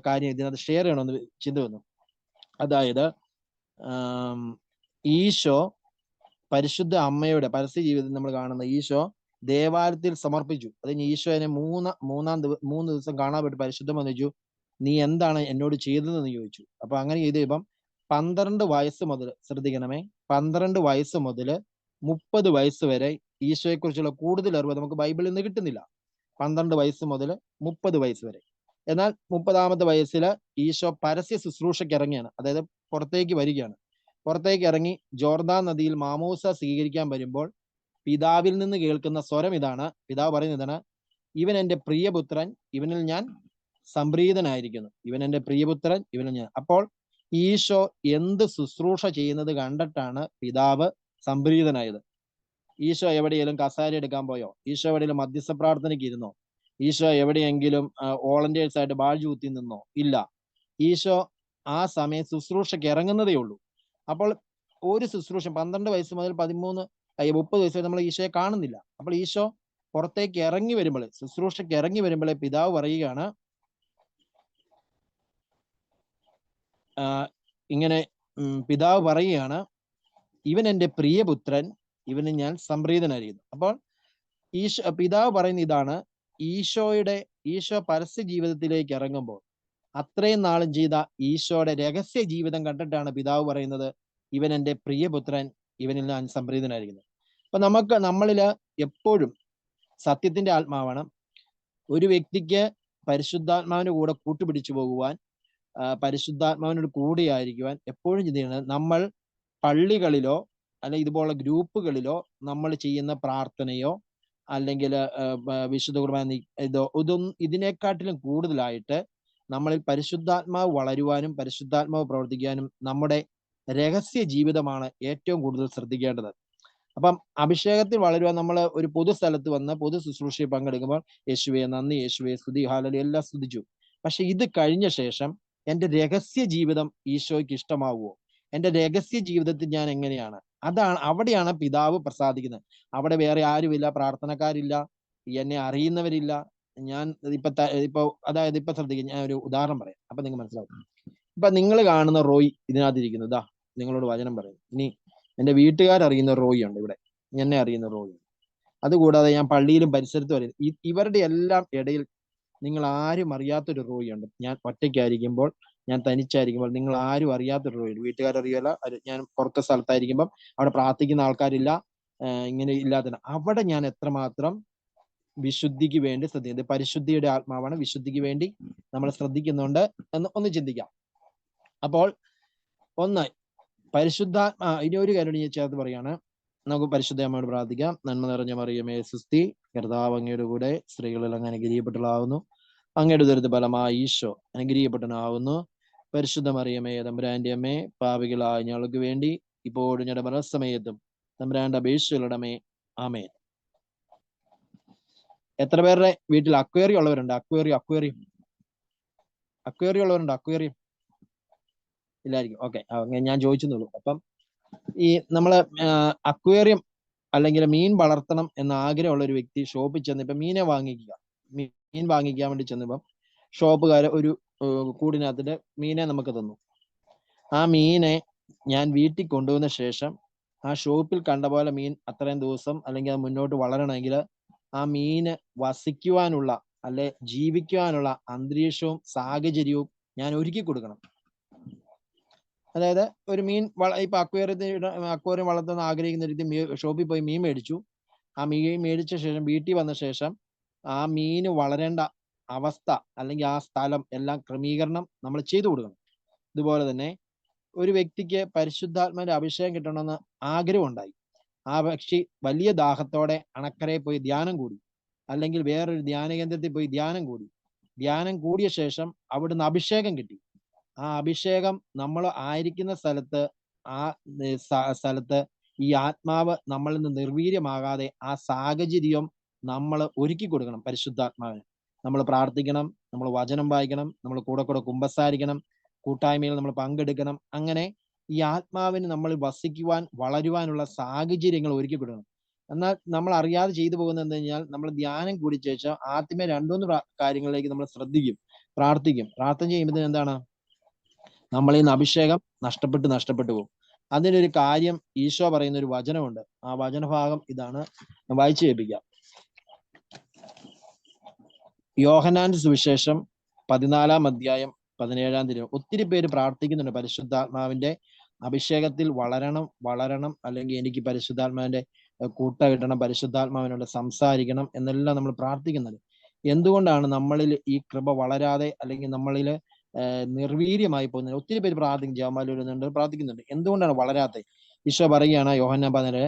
കാര്യം ഇതിനകത്ത് ഷെയർ ചെയ്യണമെന്ന് ചിന്ത വന്നു. അതായത് ഈശോ പരിശുദ്ധ അമ്മയുടെ പരസ്യ ജീവിതത്തിൽ നമ്മൾ കാണുന്ന ഈശോ ദേവാലയത്തിൽ സമർപ്പിച്ചു. അതിന് ഈശോനെ 3 ദിവസം കാണാൻ പറ്റി പരിശുദ്ധം വന്നിച്ചു, നീ എന്താണ് എന്നോട് ചെയ്തതെന്ന് ചോദിച്ചു. അപ്പൊ അങ്ങനെ ചെയ്ത് ഇപ്പം 12 വയസ്സ് മുതൽ, ശ്രദ്ധിക്കണമേ, 12 വയസ്സ് മുതൽ 30 വയസ്സ് വരെ ഈശോയെ കുറിച്ചുള്ള കൂടുതൽ അറിവ് നമുക്ക് ബൈബിളിൽ നിന്ന് കിട്ടുന്നില്ല. 12 വയസ്സ് മുതൽ 30 വയസ്സ് വരെ. എന്നാൽ 30ാമത്തെ വയസ്സിൽ ഈശോ പരസ്യ ശുശ്രൂഷയ്ക്ക് ഇറങ്ങിയാണ്. അതായത് പുറത്തേക്ക് വരികയാണ്. പുറത്തേക്ക് ഇറങ്ങി ജോർദാൻ നദിയിൽ മാമോസ സ്വീകരിക്കാൻ വരുമ്പോൾ പിതാവിൽ നിന്ന് കേൾക്കുന്ന സ്വരം ഇതാണ്. പിതാവ് പറയുന്നത് ഇതാണ്, ഇവൻ എൻ്റെ പ്രിയപുത്രൻ, ഇവനിൽ ഞാൻ സംപ്രീതനായിരിക്കുന്നു. ഇവൻ എൻ്റെ പ്രിയപുത്രൻ, ഇവനിൽ ഞാൻ. അപ്പോൾ ഈശോ എന്ത് ശുശ്രൂഷ ചെയ്യുന്നത് കണ്ടിട്ടാണ് പിതാവ് സംപ്രീതനായത്. ഈശോ എവിടെയെങ്കിലും കസാര എടുക്കാൻ പോയോ? ഈശോ എവിടെയെങ്കിലും മധ്യസ്ഥ പ്രാർത്ഥനയ്ക്ക് ഇരുന്നോ? ഈശോ എവിടെയെങ്കിലും വോളണ്ടിയേഴ്സ് ആയിട്ട് ബാഴ്ച കുത്തി നിന്നോ? ഇല്ല. ഈശോ ആ സമയം ശുശ്രൂഷയ്ക്ക് ഇറങ്ങുന്നതേ ഉള്ളൂ. അപ്പോൾ ഒരു ശുശ്രൂഷ 12 വയസ്സ് മുതൽ 30 വയസ്സ് വരെ നമ്മൾ ഈശോയെ കാണുന്നില്ല. അപ്പോൾ ഈശോ പുറത്തേക്ക് ഇറങ്ങി വരുമ്പോൾ, ശുശ്രൂഷയ്ക്ക് ഇറങ്ങി വരുമ്പോഴേ പിതാവ് പറയുകയാണ്, ഇങ്ങനെ പിതാവ് പറയുകയാണ്, ഇവൻ എൻ്റെ പ്രിയപുത്രൻ, ഇവന് ഞാൻ സംപ്രീതനായിരിക്കുന്നു. അപ്പോൾ പിതാവ് പറയുന്ന ഇതാണ്, ഈശോ പരസ്യ ജീവിതത്തിലേക്ക് ഇറങ്ങുമ്പോൾ അത്രയും നാളും ചെയ്ത ഈശോയുടെ രഹസ്യ ജീവിതം കണ്ടിട്ടാണ് പിതാവ് പറയുന്നത്, ഇവൻ എൻ്റെ പ്രിയപുത്രൻ, ഇവനിൽ ഞാൻ സംപ്രീതനായിരിക്കുന്നു. അപ്പൊ നമ്മളില് എപ്പോഴും സത്യത്തിന്റെ ആത്മാവാണ്. ഒരു വ്യക്തിക്ക് പരിശുദ്ധാത്മാവിന്റെ കൂടെ കൂട്ടുപിടിച്ചു പോകുവാൻ, പരിശുദ്ധാത്മാവിനോട് കൂടെയായിരിക്കുവാൻ എപ്പോഴും ചിന്തിക്കുന്നത്, നമ്മൾ പള്ളികളിലോ അല്ലെങ്കിൽ ഇതുപോലുള്ള ഗ്രൂപ്പുകളിലോ നമ്മൾ ചെയ്യുന്ന പ്രാർത്ഥനയോ അല്ലെങ്കിൽ വിശുദ്ധ കുർബാന ഇതിനെക്കാട്ടിലും കൂടുതലായിട്ട് നമ്മളിൽ പരിശുദ്ധാത്മാവ് വളരുവാനും പരിശുദ്ധാത്മാവ് പ്രവർത്തിക്കാനും നമ്മുടെ രഹസ്യ ജീവിതമാണ് ഏറ്റവും കൂടുതൽ ശ്രദ്ധിക്കേണ്ടത്. അപ്പം അഭിഷേകത്തിൽ വളരുവാൻ നമ്മൾ ഒരു പൊതുസ്ഥലത്ത് വന്ന് പൊതു ശുശ്രൂഷയിൽ പങ്കെടുക്കുമ്പോൾ യേശുവേ നന്ദി, യേശുവേ സ്തുതി, ഹല്ലേലൂയ എല്ലാം സ്തുതിച്ചു. പക്ഷെ ഇത് കഴിഞ്ഞ ശേഷം എൻ്റെ രഹസ്യ ജീവിതം ഈശോയ്ക്ക് ഇഷ്ടമാവുമോ? എൻ്റെ രഹസ്യ ജീവിതത്തിൽ ഞാൻ എങ്ങനെയാണ്? അവിടെയാണ് പിതാവ് പ്രസാദിക്കുന്നത്. അവിടെ വേറെ ആരുമില്ല, പ്രാർത്ഥനക്കാരില്ല, എന്നെ അറിയുന്നവരില്ല. ഞാൻ അതായത് ഇപ്പൊ ശ്രദ്ധിക്കുക, ഞാൻ ഒരു ഉദാഹരണം പറയാം, അപ്പൊ നിങ്ങൾ മനസ്സിലാവും. ഇപ്പൊ നിങ്ങൾ കാണുന്ന റോയ് ഇതിനകത്തിരിക്കുന്നു, ഇതാ നിങ്ങളോട് വചനം പറയും. ഇനി എൻ്റെ വീട്ടുകാരറിയുന്ന റോയ് ഉണ്ട്, ഇവിടെ എന്നെ അറിയുന്ന റോയ്. അതുകൂടാതെ ഞാൻ പള്ളിയിലും പരിസരത്തും അറിയുന്നു. ഇവരുടെ എല്ലാം ഇടയിൽ നിങ്ങൾ ആരും അറിയാത്തൊരു റോയ് ഉണ്ട്. ഞാൻ ഒറ്റയ്ക്കായിരിക്കുമ്പോൾ, ഞാൻ തനിച്ചായിരിക്കുമ്പോൾ നിങ്ങൾ ആരും അറിയാത്തൊരു റോയ്. വീട്ടുകാരറിയല്ല, ഞാൻ പുറത്തെ സ്ഥലത്തായിരിക്കുമ്പം അവിടെ പ്രാർത്ഥിക്കുന്ന ആൾക്കാരില്ല, ഇങ്ങനെ ഇല്ലാത്ത അവിടെ ഞാൻ എത്രമാത്രം വിശുദ്ധിക്ക് വേണ്ടി ശ്രദ്ധിക്കുന്നത്. പരിശുദ്ധിയുടെ ആത്മാവാണ്, വിശുദ്ധിക്ക് വേണ്ടി നമ്മൾ ശ്രദ്ധിക്കുന്നുണ്ട് എന്ന് ഒന്ന് ചിന്തിക്കാം. അപ്പോൾ ഒന്ന് ഇനി ഒരു കാര്യം ഞാൻ ചേർത്ത് പറയാണ്, നമുക്ക് പരിശുദ്ധ അമ്മയോട് പ്രാർത്ഥിക്കാം. നന്മ നിറഞ്ഞ മറിയമേ സുസ്തി, കർത്താവ് അങ്ങയുടെ കൂടെ സ്ത്രീകളിൽ അങ്ങ് അനുഗ്രഹിക്കപ്പെട്ടവളാവുന്നു, അങ്ങയുടെ ദുരിത ഫലമായി ഈശോ അനുഗ്രഹിക്കപ്പെട്ടവനാവുന്നു. പരിശുദ്ധ മറിയമേ തമ്പുരാന്റെ അമ്മേ, പാപികളായ ഞങ്ങൾക്ക് വേണ്ടി ഇപ്പോഴും ഞങ്ങളുടെ മരണസമയത്തും തമ്പുരാന്റെ അപേക്ഷകളുടെ ആമേൻ. എത്ര പേരുടെ വീട്ടിൽ അക്വേറിയം ഉള്ളവരുണ്ട്? അക്വേറിയം ഉള്ളവരുണ്ട്? അക്വേറിയം ഇല്ലായിരിക്കും. ഓക്കെ, ഞാൻ ചോദിച്ചെന്നുള്ളൂ. അപ്പം ഈ നമ്മള് അക്വേറിയം അല്ലെങ്കിൽ മീൻ വളർത്തണം എന്ന ആഗ്രഹമുള്ള ഒരു വ്യക്തി ഷോപ്പിൽ ചെന്ന് ഇപ്പൊ മീൻ വാങ്ങിക്കാൻ വേണ്ടി ചെന്നപ്പം ഷോപ്പുകാര് ഒരു കൂടിനകത്തിട്ട് മീനെ നമുക്ക് തന്നു. ആ മീനെ ഞാൻ വീട്ടിൽ കൊണ്ടുവന്ന ശേഷം ആ ഷോപ്പിൽ കണ്ട പോലെ മീൻ അത്രയും ദിവസം അല്ലെങ്കിൽ അത് മുന്നോട്ട് വളരണമെങ്കിൽ ആ മീന് വസിക്കുവാനുള്ള അല്ലെ ജീവിക്കുവാനുള്ള അന്തരീക്ഷവും സാഹചര്യവും ഞാൻ ഒരുക്കി കൊടുക്കണം. അതായത് ഒരു മീൻ ഇപ്പൊ അക്വേറിയം വളർത്തുന്ന ആഗ്രഹിക്കുന്ന രീതി ഷോപ്പിൽ പോയി മീൻ മേടിച്ചു. ആ മീൻ മേടിച്ച ശേഷം വീട്ടിൽ വന്ന ശേഷം ആ മീന് വളരേണ്ട അവസ്ഥ അല്ലെങ്കിൽ ആ സ്ഥലം എല്ലാം ക്രമീകരണം നമ്മൾ ചെയ്തു കൊടുക്കണം. ഇതുപോലെ തന്നെ ഒരു വ്യക്തിക്ക് പരിശുദ്ധാത്മാവിന്റെ അഭിഷേകം കിട്ടണമെന്ന് ആഗ്രഹം ഉണ്ടായി. ആ വ്യക്തി വലിയ ദാഹത്തോടെ അണക്കരയിൽ പോയി ധ്യാനം കൂടി, അല്ലെങ്കിൽ വേറൊരു ധ്യാന കേന്ദ്രത്തിൽ പോയി ധ്യാനം കൂടി. ധ്യാനം കൂടിയ ശേഷം അവിടുന്ന് അഭിഷേകം കിട്ടി. ആ അഭിഷേകം നമ്മൾ ആയിരിക്കുന്ന സ്ഥലത്ത് സ്ഥലത്ത് ഈ ആത്മാവ് നമ്മളിൽ നിന്ന് നിർവീര്യമാകാതെ ആ സാഹചര്യം നമ്മൾ ഒരുക്കി കൊടുക്കണം. പരിശുദ്ധാത്മാവിന് നമ്മൾ പ്രാർത്ഥിക്കണം, നമ്മൾ വചനം വായിക്കണം, നമ്മൾ കൂടെ കുമ്പസാരിക്കണം, കൂട്ടായ്മയിൽ നമ്മൾ പങ്കെടുക്കണം. അങ്ങനെ ഈ ആത്മാവിന് നമ്മൾ വസിക്കുവാൻ വളരുവാനുള്ള സാഹചര്യങ്ങൾ ഒരുക്കി കൊടുക്കണം. എന്നാൽ നമ്മൾ അറിയാതെ ചെയ്തു പോകുന്നത് എന്താ കഴിഞ്ഞാൽ, നമ്മൾ ധ്യാനം കൂടി ശേഷം ആദ്യമേ 2-3 കാര്യങ്ങളിലേക്ക് നമ്മൾ ശ്രദ്ധിക്കും, പ്രാർത്ഥിക്കും. പ്രാർത്ഥന ചെയ്യുമ്പോൾ എന്താണ്, നമ്മളിൽ നിന്ന് അഭിഷേകം നഷ്ടപ്പെട്ടു പോകും. അതിനൊരു കാര്യം ഈശോ പറയുന്ന ഒരു വചനമുണ്ട്. ആ വചനഭാഗം ഇതാണ്, വായിച്ചു കേൾപ്പിക്കാം. യോഹന്നാന്റെ സുവിശേഷം 14-ാം അധ്യായം 17-ാം തിരുവചനം. ഒത്തിരി പേര് പ്രാർത്ഥിക്കുന്നുണ്ട് പരിശുദ്ധാത്മാവിന്റെ അഭിഷേകത്തിൽ വളരണം, അല്ലെങ്കിൽ എനിക്ക് പരിശുദ്ധാത്മാവിന്റെ കൂട്ട കിട്ടണം, പരിശുദ്ധാത്മാവിനോട് സംസാരിക്കണം എന്നെല്ലാം നമ്മൾ പ്രാർത്ഥിക്കുന്നത്. എന്തുകൊണ്ടാണ് നമ്മളിൽ ഈ കൃപ വളരാതെ അല്ലെങ്കിൽ നമ്മളിൽ നിർവീര്യമായി പോകുന്നത്? ഒത്തിരി പേര് പ്രാർത്ഥിക്കുന്നുണ്ട്. എന്തുകൊണ്ടാണ് വളരാത്തത്? ഈശോ പറയുകയാണ് യോഹന്നാൻ 14,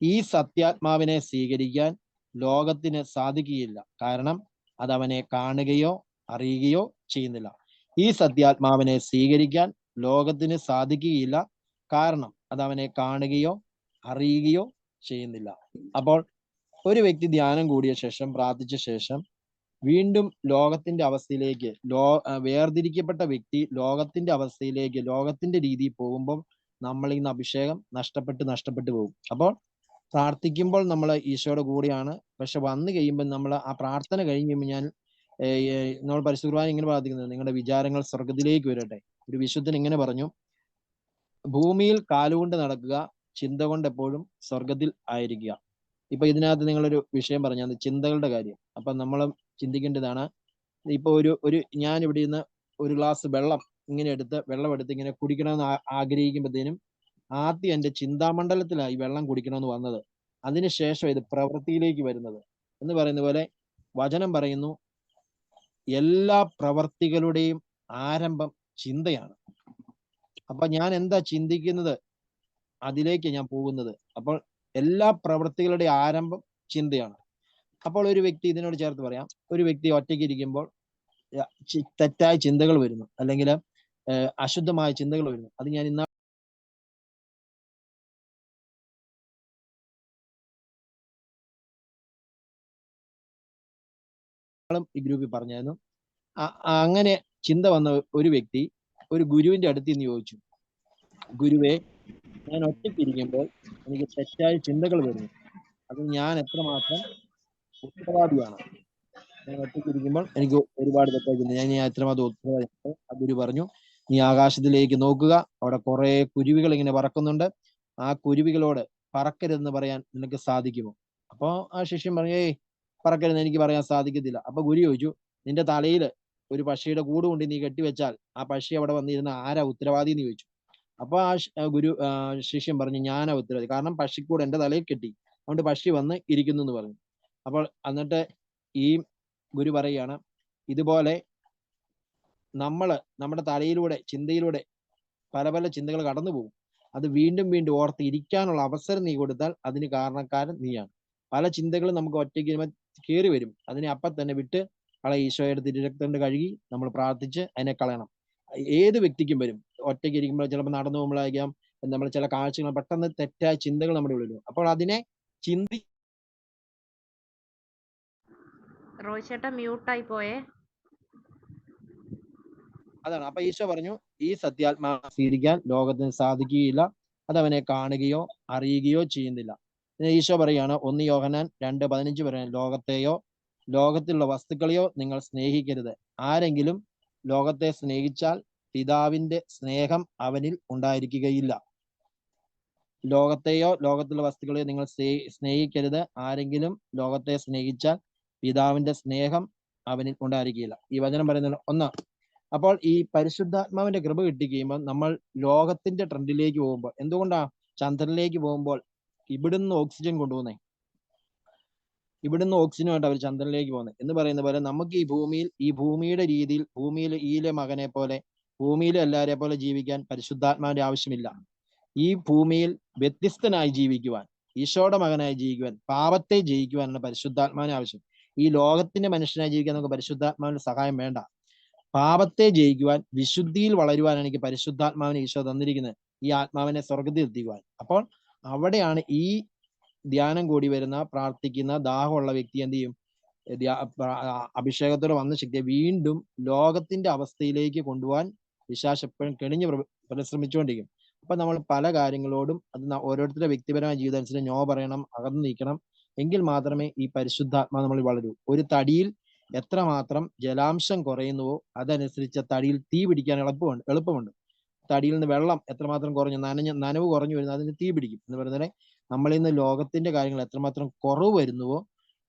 ഈ സത്യാത്മാവിനെ സ്വീകരിക്കാൻ ലോകത്തിന് സാധിക്കുകയില്ല, കാരണം അത് അവനെ കാണുകയോ അറിയുകയോ ചെയ്യുന്നില്ല. ഈ സത്യാത്മാവിനെ സ്വീകരിക്കാൻ ലോകത്തിന് സാധിക്കുകയില്ല, കാരണം അത് അവനെ കാണുകയോ അറിയുകയോ ചെയ്യുന്നില്ല. അപ്പോൾ ഒരു വ്യക്തി ധ്യാനം കൂടിയ ശേഷം, പ്രാർത്ഥിച്ച ശേഷം വീണ്ടും ലോകത്തിന്റെ അവസ്ഥയിലേക്ക്, വേർതിരിക്കപ്പെട്ട വ്യക്തി ലോകത്തിന്റെ അവസ്ഥയിലേക്ക്, ലോകത്തിന്റെ രീതിയിൽ പോകുമ്പോൾ നമ്മളിൽ നിന്ന് അഭിഷേകം നഷ്ടപ്പെട്ടു പോകും. അപ്പോൾ പ്രാർത്ഥിക്കുമ്പോൾ നമ്മൾ ഈശോയുടെ കൂടെയാണ്. പക്ഷെ വന്നു കഴിയുമ്പോൾ നമ്മൾ ആ പ്രാർത്ഥന കഴിഞ്ഞ് കഴിയുമ്പോൾ നമ്മൾ പരിശുദ്ധ കുർബാന ഇങ്ങനെ പ്രാർത്ഥിക്കുന്നത്, നിങ്ങളുടെ വിചാരങ്ങൾ സ്വർഗത്തിലേക്ക് വരട്ടെ. ഒരു വിശുദ്ധൻ ഇങ്ങനെ പറഞ്ഞു, ഭൂമിയിൽ കാലുകൊണ്ട് നടക്കുക, ചിന്ത കൊണ്ട് എപ്പോഴും സ്വർഗത്തിൽ ആയിരിക്കുക. ഇപ്പൊ ഇതിനകത്ത് നിങ്ങളൊരു വിഷയം പറഞ്ഞാൽ ചിന്തകളുടെ കാര്യം. അപ്പൊ നമ്മൾ ചിന്തിക്കേണ്ടതാണ്, ഇപ്പൊ ഞാൻ ഇവിടെ നിന്ന് ഒരു ഗ്ലാസ് വെള്ളം എടുത്ത് ഇങ്ങനെ കുടിക്കണമെന്ന് ആഗ്രഹിക്കുമ്പോഴത്തേനും ആദ്യം എൻ്റെ ചിന്താമണ്ഡലത്തിലായി വെള്ളം കുടിക്കണമെന്ന് വന്നത്. അതിനുശേഷം ഇത് പ്രവൃത്തിയിലേക്ക് വരുന്നത് എന്ന് പറയുന്ന പോലെ വചനം പറയുന്നു, എല്ലാ പ്രവർത്തികളുടെയും ആരംഭം ചിന്തയാണ്. അപ്പൊ ഞാൻ എന്താ ചിന്തിക്കുന്നത്, അതിലേക്ക് ഞാൻ പോകുന്നത്. അപ്പോൾ എല്ലാ പ്രവൃത്തികളുടെ ആരംഭം ചിന്തയാണ്. അപ്പോൾ ഒരു വ്യക്തി ഇതിനോട് ചേർത്ത് പറയാം, ഒരു വ്യക്തി ഒറ്റയ്ക്ക് ഇരിക്കുമ്പോൾ തെറ്റായ ചിന്തകൾ വരുന്നു, അല്ലെങ്കിൽ അശുദ്ധമായ ചിന്തകൾ വരുന്നു. അത് ഞാൻ ഇന്നാ ഈ ഗ്രൂപ്പിൽ പറഞ്ഞായിരുന്നു. അങ്ങനെ ചിന്ത വന്ന ഒരു വ്യക്തി ഒരു ഗുരുവിന്റെ അടുത്ത് നിന്ന് ചോദിച്ചു, ഗുരുവേ, ഞാൻ ഒറ്റയ്ക്കിരിക്കുമ്പോൾ എനിക്ക് തെറ്റായ ചിന്തകൾ വരുന്നു, അത് ഞാൻ എത്രമാത്രം ഉത്തരവാദിയാണ്? ഞാൻ ഒറ്റയ്ക്കിരിക്കുമ്പോൾ എനിക്ക് ഒരുപാട് തെറ്റായ ചിന്ത, ഞാൻ എത്രമാത്രം ഉത്തരവാദിയാണ്? ആ ഗുരു പറഞ്ഞു, നീ ആകാശത്തിലേക്ക് നോക്കുക, അവിടെ കുറെ കുരുവികൾ ഇങ്ങനെ പറക്കുന്നുണ്ട്. ആ കുരുവികളോട് പറക്കരുതെന്ന് പറയാൻ നിനക്ക് സാധിക്കുമോ? അപ്പൊ ആ ശിഷ്യൻ പറഞ്ഞു, പറക്കരുത്, എനിക്ക് പറയാൻ സാധിക്കത്തില്ല. അപ്പൊ ഗുരു ചോദിച്ചു, നിന്റെ തലയിൽ ഒരു പക്ഷിയുടെ കൂട് കൊണ്ട് നീ കെട്ടിവെച്ചാൽ ആ പക്ഷി അവിടെ വന്നിരുന്ന ആരാ ഉത്തരവാദി എന്ന് ചോദിച്ചു. അപ്പൊ ആ ശിഷ്യൻ പറഞ്ഞു, ഞാനാ ഉത്തരവാദി, കാരണം പക്ഷിക്കൂട് എന്റെ തലയിൽ കെട്ടി, അതുകൊണ്ട് പക്ഷി വന്ന് ഇരിക്കുന്നു എന്ന് പറഞ്ഞു. അപ്പോൾ എന്നിട്ട് ഈ ഗുരു പറയുകയാണ്, ഇതുപോലെ നമ്മുടെ തലയിലൂടെ, ചിന്തയിലൂടെ പല ചിന്തകൾ കടന്നു പോകും. അത് വീണ്ടും വീണ്ടും ഓർത്ത് ഇരിക്കാനുള്ള അവസരം നീ കൊടുത്താൽ അതിന് കാരണക്കാരൻ നീയാണ്. പല ചിന്തകളും നമുക്ക് ഒറ്റയ്ക്ക് കയറി വരും, അതിനെ അപ്പം തന്നെ വിട്ട് ഈശോയുടെ തിരുരക്തം കൊണ്ട് കഴുകി നമ്മൾ പ്രാർത്ഥിച്ച് അതിനെ കളയണം. ഏത് വ്യക്തിക്കും വരും. ഒറ്റയ്ക്ക് ഇരിക്കുമ്പോൾ ചിലപ്പോൾ നടന്നു പോകുമ്പോഴായിരിക്കാം നമ്മൾ ചില കാഴ്ചകൾ, പെട്ടെന്ന് തെറ്റായ ചിന്തകൾ നമ്മുടെ ഉള്ളിൽ വരും. അപ്പോൾ അതിനെ റോയ് ചേട്ടാ മ്യൂട്ടായി പോയേ. അതാണ്. അപ്പൊ ഈശോ പറഞ്ഞു, ഈ സത്യാത്മാവിനെ സ്വീകരിക്കാൻ ലോകത്തിന് സാധിക്കുകയില്ല, അത് അവനെ കാണുകയോ അറിയുകയോ ചെയ്യുന്നില്ല. ഈശോ പറയാണ് 1 യോഹന്നാൻ 2:15 പറയാൻ, ലോകത്തെയോ ലോകത്തിലുള്ള വസ്തുക്കളെയോ നിങ്ങൾ സ്നേഹിക്കരുത്. ആരെങ്കിലും ലോകത്തെ സ്നേഹിച്ചാൽ പിതാവിന്റെ സ്നേഹം അവനിൽ ഉണ്ടായിരിക്കുകയില്ല. ലോകത്തെയോ ലോകത്തിലുള്ള വസ്തുക്കളെയോ നിങ്ങൾ സ്നേഹിക്കരുത്. ആരെങ്കിലും ലോകത്തെ സ്നേഹിച്ചാൽ പിതാവിന്റെ സ്നേഹം അവനിൽ ഉണ്ടായിരിക്കില്ല. ഈ വചനം പറയുന്നത് ഒന്ന്. അപ്പോൾ ഈ പരിശുദ്ധാത്മാവിന്റെ കൃപ കിട്ടിക്കഴിയുമ്പോൾ നമ്മൾ ലോകത്തിന്റെ ട്രെൻഡിലേക്ക് പോകുമ്പോൾ, എന്തുകൊണ്ടാ ചന്ദ്രനിലേക്ക് പോകുമ്പോൾ ഇവിടുന്ന് ഓക്സിജൻ കൊണ്ടുപോകുന്നേ? ഇവിടുന്ന് ഓക്സിജനുമായിട്ട് അവർ ചന്ദ്രനിലേക്ക് പോകുന്നത് എന്ന് പറയുന്ന പോലെ നമുക്ക് ഈ ഭൂമിയുടെ രീതിയിൽ ഭൂമിയിൽ ഈയിലെ മകനെ പോലെ ഭൂമിയിലെ എല്ലാവരെ പോലെ ജീവിക്കാൻ പരിശുദ്ധാത്മാവിന്റെ ആവശ്യമില്ല. ഈ ഭൂമിയിൽ വ്യത്യസ്തനായി ജീവിക്കുവാൻ, ഈശോയുടെ മകനായി ജീവിക്കുവാൻ, പാപത്തെ ജയിക്കുവാനാണ് പരിശുദ്ധാത്മാവിന് ആവശ്യം. ഈ ലോകത്തിന്റെ മനുഷ്യനായി ജീവിക്കാൻ നമുക്ക് പരിശുദ്ധാത്മാവിന്റെ സഹായം വേണ്ട. പാപത്തെ ജയിക്കുവാൻ, വിശുദ്ധിയിൽ വളരുവാനാണ് എനിക്ക് പരിശുദ്ധാത്മാവിനെ ഈശോ തന്നിരിക്കുന്നത്, ഈ ആത്മാവിനെ സ്വർഗത്തിൽ എത്തിക്കുവാൻ. അപ്പോൾ അവിടെയാണ് ഈ ധ്യാനം കൂടി വരുന്ന, പ്രാർത്ഥിക്കുന്ന, ദാഹമുള്ള വ്യക്തി എന്ത് ചെയ്യും? അഭിഷേകത്തോടെ വന്ന ശക്തിയെ വീണ്ടും ലോകത്തിന്റെ അവസ്ഥയിലേക്ക് കൊണ്ടുപോകാൻ പിശാച് എപ്പോഴും കെണിഞ്ഞ് പരിശ്രമിച്ചുകൊണ്ടിരിക്കും. അപ്പൊ നമ്മൾ പല കാര്യങ്ങളോടും അത് ഓരോരുത്തരുടെ വ്യക്തിപരമായ ജീവിതം അനുസരിച്ച് നോ പറയണം, അകന്നു നീക്കണം. എങ്കിൽ മാത്രമേ ഈ പരിശുദ്ധാത്മാ നമ്മൾ വളരൂ. ഒരു തടിയിൽ എത്രമാത്രം ജലാംശം കുറയുന്നുവോ അതനുസരിച്ച് തടിയിൽ തീ പിടിക്കാൻ എളുപ്പമുണ്ട്. തടിയിൽ നിന്ന് വെള്ളം എത്രമാത്രം കുറഞ്ഞു, നനവ് കുറഞ്ഞു വരുന്നു, അതിന് തീ പിടിക്കും എന്ന് പറയുന്നത്. നമ്മളിൽ നിന്ന് ലോകത്തിന്റെ കാര്യങ്ങൾ എത്രമാത്രം കുറവ് വരുന്നുവോ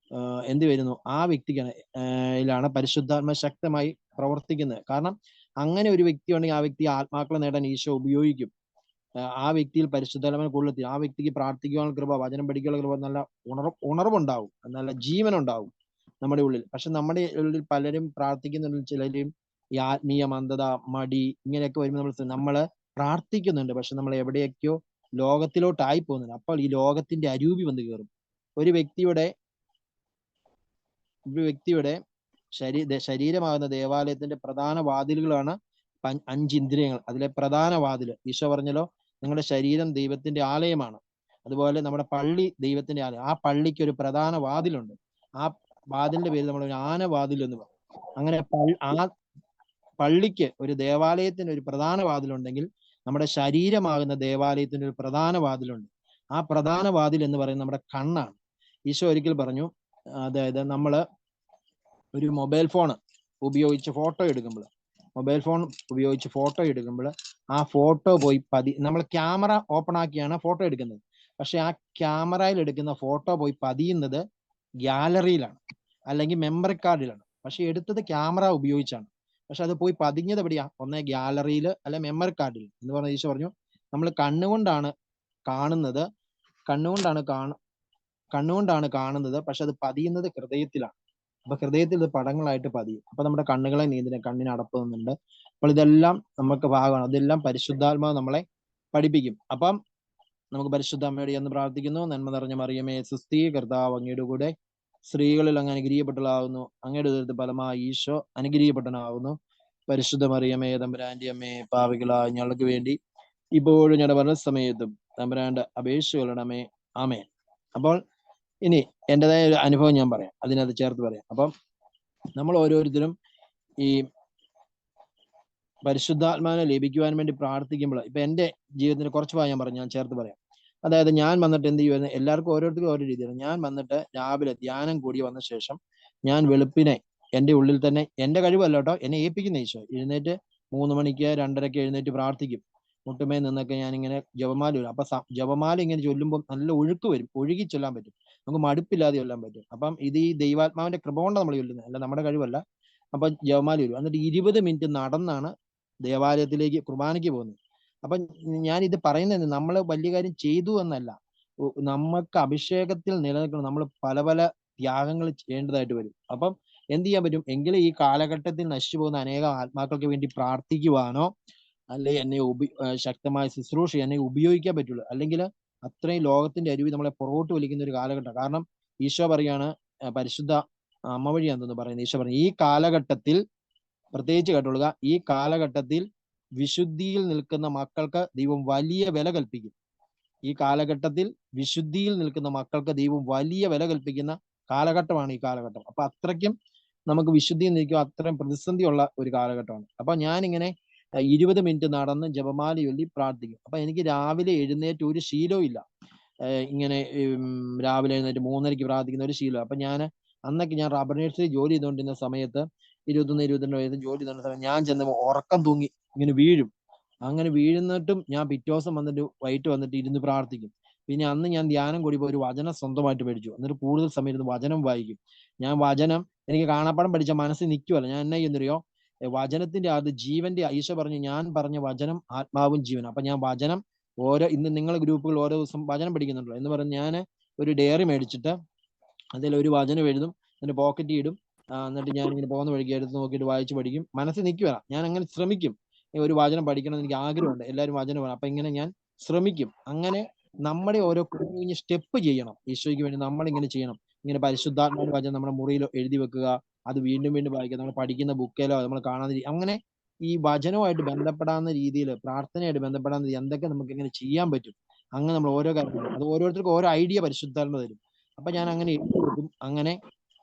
എന്ത് വരുന്നു, ആ വ്യക്തിക്കാണ് പരിശുദ്ധാത്മ ശക്തമായി പ്രവർത്തിക്കുന്നത്. കാരണം അങ്ങനെ ഒരു വ്യക്തി ഉണ്ടെങ്കിൽ ആ വ്യക്തി ആത്മാക്കളെ നേടാൻ ഈശോ ഉപയോഗിക്കും. ആ വ്യക്തിയിൽ പരിശുദ്ധാത്മാവിനെ കൊള്ളുത്തി, ആ വ്യക്തിക്ക് പ്രാർത്ഥിക്കാനുള്ള കൃപ, വചനം പഠിക്കാനുള്ള കൃപ, നല്ല ഉണർവുണ്ടാവും, നല്ല ജീവനുണ്ടാവും നമ്മുടെ ഉള്ളിൽ. പക്ഷെ നമ്മുടെ ഉള്ളിൽ പലരും പ്രാർത്ഥിക്കുന്നുണ്ട്, ചിലരും ഈ ആത്മീയ മന്ദത, മടി ഇങ്ങനെയൊക്കെ വരുമ്പോൾ നമ്മള് പ്രാർത്ഥിക്കുന്നുണ്ട്, പക്ഷെ നമ്മൾ എവിടെയൊക്കെയോ ലോകത്തിലോട്ടായി പോകുന്നുണ്ട്. അപ്പോൾ ഈ ലോകത്തിന്റെ അരൂപി വന്ന് കയറും. ഒരു വ്യക്തിയുടെ ശരീരമാകുന്ന ദേവാലയത്തിന്റെ പ്രധാന വാതിലുകളാണ് 5 ഇന്ദ്രിയങ്ങൾ. അതിലെ പ്രധാന വാതില് ഈശോ പറഞ്ഞല്ലോ, നിങ്ങളുടെ ശരീരം ദൈവത്തിന്റെ ആലയമാണ്. അതുപോലെ നമ്മുടെ പള്ളി ദൈവത്തിന്റെ ആലയം. ആ പള്ളിക്ക് ഒരു പ്രധാന വാതിലുണ്ട്. ആ വാതിലിന്റെ പേര് നമ്മൾ ഒരു ആനവാതിൽ എന്ന് പറയും. അങ്ങനെ ആ പള്ളിക്ക്, ഒരു ദേവാലയത്തിന് ഒരു പ്രധാന വാതിലുണ്ടെങ്കിൽ നമ്മുടെ ശരീരമാകുന്ന ദേവാലയത്തിന് ഒരു പ്രധാന വാതിലുണ്ട്. ആ പ്രധാന വാതിൽ എന്ന് പറയുന്നത് നമ്മുടെ കണ്ണാണ്. ഈശോ ഒരിക്കൽ പറഞ്ഞു, അതായത് നമ്മള് ഒരു മൊബൈൽ ഫോൺ ഉപയോഗിച്ച് ഫോട്ടോ എടുക്കുമ്പോൾ ആ ഫോട്ടോ പോയി നമ്മൾ ക്യാമറ ഓപ്പൺ ആക്കിയാണ് ഫോട്ടോ എടുക്കുന്നത്. പക്ഷെ ആ ക്യാമറയിൽ എടുക്കുന്ന ഫോട്ടോ പോയി പതിയുന്നത് ഗ്യാലറിയിലാണ്, അല്ലെങ്കിൽ മെമ്മറി കാർഡിലാണ്. പക്ഷെ എടുത്തത് ക്യാമറ ഉപയോഗിച്ചാണ്. പക്ഷെ അത് പോയി പതിഞ്ഞത് എവിടെയാ? ഒന്നേ ഗ്യാലറിയിൽ, അല്ലെ മെമ്മറി കാർഡിൽ എന്ന് പറഞ്ഞ ഈശോ പറഞ്ഞു, നമ്മൾ കണ്ണുകൊണ്ടാണ് കാണുന്നത്, പക്ഷെ അത് പതിയുന്നത് ഹൃദയത്തിലാണ്. അപ്പൊ ഹൃദയത്തിൽ ഇത് പടങ്ങളായിട്ട് പതിയും. അപ്പൊ നമ്മുടെ കണ്ണുകളെ കണ്ണിന് അടപ്പ് വന്നിട്ടുണ്ട്. അപ്പോൾ ഇതെല്ലാം നമുക്ക് ഭാഗമാണ്. അതെല്ലാം പരിശുദ്ധാത്മാവ് നമ്മളെ പഠിപ്പിക്കും. അപ്പം നമുക്ക് പരിശുദ്ധാമ്മയോട് എന്ന് പ്രാർത്ഥിക്കുന്നു. നന്മ നിറഞ്ഞ മറിയമേ സുസ്ഥി, കർത്താവ് അങ്ങയുടെ കൂടെ സ്ത്രീകളിൽ അങ്ങ് അനുഗ്രഹിക്കപ്പെട്ടതാകുന്നു, അങ്ങയുടെ ഉദരത്തിൽ ഫലമായി ഈശോ അനുഗ്രഹിക്കപ്പെട്ടനാകുന്നു. പരിശുദ്ധ മറിയമേ തമ്പുരാന്റെ അമ്മേ, പാപികളായ ഞങ്ങൾക്ക് വേണ്ടി ഇപ്പോഴും ഞങ്ങളുടെ മരണസമയത്തും തമ്പുരാന്റെ അപേക്ഷകളുടെ ആമേൻ. അപ്പോൾ ഇനി എൻ്റെതായ ഒരു അനുഭവം ഞാൻ പറയാം, അതിനകത്ത് ചേർത്ത് പറയാം. അപ്പം നമ്മൾ ഓരോരുത്തരും ഈ പരിശുദ്ധാത്മാവിനെ ലഭിക്കുവാൻ വേണ്ടി പ്രാർത്ഥിക്കുമ്പോൾ, ഇപ്പൊ എൻ്റെ ജീവിതത്തിന് കുറച്ച് ഭാഗം ഞാൻ ചേർത്ത് പറയാം. അതായത് ഞാൻ വന്നിട്ട് എന്ത് ചെയ്യുന്നത്, എല്ലാവർക്കും ഓരോരുത്തർക്കും ഓരോ രീതിയാണ്. ഞാൻ വന്നിട്ട് രാവിലെ ധ്യാനം കൂടി വന്ന ശേഷം ഞാൻ വെളുപ്പിനെ എൻ്റെ ഉള്ളിൽ തന്നെ, എൻ്റെ കഴിവല്ല കേട്ടോ, എന്നെ ഏൽപ്പിക്കുന്ന ഈശോ, എഴുന്നേറ്റ് 3 മണിക്ക് 2:30 എഴുന്നേറ്റ് പ്രാർത്ഥിക്കും. മുട്ടുമേ നിന്നൊക്കെ ഞാനിങ്ങനെ ജപമാല വരും. അപ്പൊ ജപമാല ഇങ്ങനെ ചൊല്ലുമ്പോൾ നല്ല ഒഴുക്ക് വരും, ഒഴുകി ചൊല്ലാൻ പറ്റും, നമുക്ക് മടുപ്പില്ലാതെ ചൊല്ലാൻ പറ്റും. അപ്പം ഇത് ഈ ദൈവാത്മാവിന്റെ കൃപ കൊണ്ട് നമ്മൾ ചൊല്ലുന്നത്, അല്ല നമ്മുടെ കഴിവല്ല. അപ്പൊ ജപമാല വരും. എന്നിട്ട് 20 മിനിറ്റ് നടന്നാണ് ദേവാലയത്തിലേക്ക് കുർബാനയ്ക്ക് പോകുന്നത്. അപ്പൊ ഞാൻ ഇത് പറയുന്നത് നമ്മൾ വലിയ കാര്യം ചെയ്തു എന്നല്ല, നമുക്ക് അഭിഷേകത്തിൽ നിലനിൽക്കണം. നമ്മൾ പല പല ത്യാഗങ്ങൾ ചെയ്യേണ്ടതായിട്ട് വരും. അപ്പം എന്ത് ചെയ്യാൻ പറ്റും? എങ്കിലും ഈ കാലഘട്ടത്തിൽ നശിച്ചു പോകുന്ന അനേകം ആത്മാക്കൾക്ക് വേണ്ടി പ്രാർത്ഥിക്കുവാനോ അല്ലെ എന്നെ ശക്തമായ ശുശ്രൂഷ എന്നെ ഉപയോഗിക്കാൻ പറ്റുള്ളൂ. അല്ലെങ്കിൽ അത്രയും ലോകത്തിന്റെ അരുവി നമ്മളെ പുറകോട്ട് വലിക്കുന്ന ഒരു കാലഘട്ടം. കാരണം ഈശോ പറയാണ്, പരിശുദ്ധ അമ്മ വഴിയാണെന്ന് പറയുന്നത്, ഈശോ പറഞ്ഞു, ഈ കാലഘട്ടത്തിൽ പ്രത്യേകിച്ച് കേട്ടുകൊള്ളുക, ഈ കാലഘട്ടത്തിൽ വിശുദ്ധിയിൽ നിൽക്കുന്ന മക്കൾക്ക് ദൈവം വലിയ വില കൽപ്പിക്കും. ഈ കാലഘട്ടത്തിൽ വിശുദ്ധിയിൽ നിൽക്കുന്ന മക്കൾക്ക് ദൈവം വലിയ വില കൽപ്പിക്കുന്ന കാലഘട്ടമാണ് ഈ കാലഘട്ടം. അപ്പൊ അത്രയ്ക്കും നമുക്ക് വിശുദ്ധിയിൽ നിൽക്കുക, അത്രയും പ്രതിസന്ധിയുള്ള ഒരു കാലഘട്ടമാണ്. അപ്പൊ ഞാനിങ്ങനെ 20 മിനിറ്റ് നടന്ന് ജപമാല ചൊല്ലി പ്രാർത്ഥിക്കും. അപ്പൊ എനിക്ക് രാവിലെ എഴുന്നേറ്റ് ഒരു ശീലവും ഇല്ല, ഇങ്ങനെ രാവിലെ എഴുന്നേറ്റ് 3:30 പ്രാർത്ഥിക്കുന്ന ഒരു ശീലം. അപ്പൊ അന്നൊക്കെ ഞാൻ റബ്ബർ നഴ്സറി ജോലി ചെയ്തുകൊണ്ടിരുന്ന സമയത്ത്, 21-22 വയസ്സ് ജോലി ചെയ്തുകൊണ്ടിരുന്ന സമയത്ത് ഞാൻ ചെന്ന് ഉറക്കം തൂങ്ങി ഇങ്ങനെ വീഴും. അങ്ങനെ വീഴുന്നിട്ടും ഞാൻ പിറ്റേ ദിവസം വന്നിട്ട് വൈകിട്ട് വന്നിട്ട് ഇരുന്ന് പ്രാർത്ഥിക്കും. പിന്നെ അന്ന് ഞാൻ ധ്യാനം കൂടിയപ്പോൾ ഒരു വചനം സ്വന്തമായിട്ട് മേടിച്ചു. എന്നിട്ട് കൂടുതൽ സമയം ഇരുന്ന് വചനം വായിക്കും. ഞാൻ വചനം എനിക്ക് കാണാപ്പാടം പഠിച്ച മനസ്സിൽ നിൽക്കുമല്ലോ, ഞാൻ എന്നാ ചെയ്യുന്നറിയോ, വചനത്തിന്റെ അത് ജീവന്റെ ഈശോ പറഞ്ഞു, ഞാൻ പറഞ്ഞ വചനം ആത്മാവും ജീവനും. അപ്പൊ ഞാൻ വചനം ഇന്ന് നിങ്ങൾ ഗ്രൂപ്പുകൾ ഓരോ ദിവസം വചനം പഠിക്കുന്നുണ്ടല്ലോ എന്ന് പറഞ്ഞ് ഞാൻ ഒരു ഡയറി മേടിച്ചിട്ട് അതിൽ ഒരു വചനം എഴുതും, എന്നിട്ട് പോക്കറ്റിൽ ഇടും. എന്നിട്ട് ഞാൻ ഇങ്ങനെ പോകുന്ന വഴിക്ക് എടുത്ത് നോക്കിയിട്ട് വായിച്ച് പഠിക്കും. മനസ്സിൽ നിൽക്കുക, ഞാൻ അങ്ങനെ ശ്രമിക്കും. ഒരു വചനം പഠിക്കണം എന്ന് എനിക്ക് ആഗ്രഹമുണ്ട്, എല്ലാവരും വചനം വേണം. അപ്പൊ ഇങ്ങനെ ഞാൻ ശ്രമിക്കും. അങ്ങനെ നമ്മുടെ ഓരോ കുഞ്ഞു കുഞ്ഞു സ്റ്റെപ്പ് ചെയ്യണം ഈശോയ്ക്ക് വേണ്ടി. നമ്മളിങ്ങനെ ചെയ്യണം. ഇങ്ങനെ പരിശുദ്ധാത്മാവിന്റെ വചനം നമ്മുടെ മുറിയിൽ എഴുതി വെക്കുക, അത് വീണ്ടും വീണ്ടും വായിക്കുക, നമ്മൾ പഠിക്കുന്ന ബുക്കിലോ നമ്മൾ കാണാതെ അങ്ങനെ ഈ വചനവുമായിട്ട് ബന്ധപ്പെടാവുന്ന രീതിയിൽ, പ്രാർത്ഥനയായിട്ട് ബന്ധപ്പെടാവുന്ന രീതിയിൽ എന്തൊക്കെ നമുക്ക് ഇങ്ങനെ ചെയ്യാൻ പറ്റും, അങ്ങനെ നമ്മൾ ഓരോ കാര്യങ്ങളും, അത് ഓരോരുത്തർക്കും ഓരോ ഐഡിയ പരിശുദ്ധാത്മ തരും. അപ്പൊ ഞാൻ അങ്ങനെ എഴുതി വെക്കും. അങ്ങനെ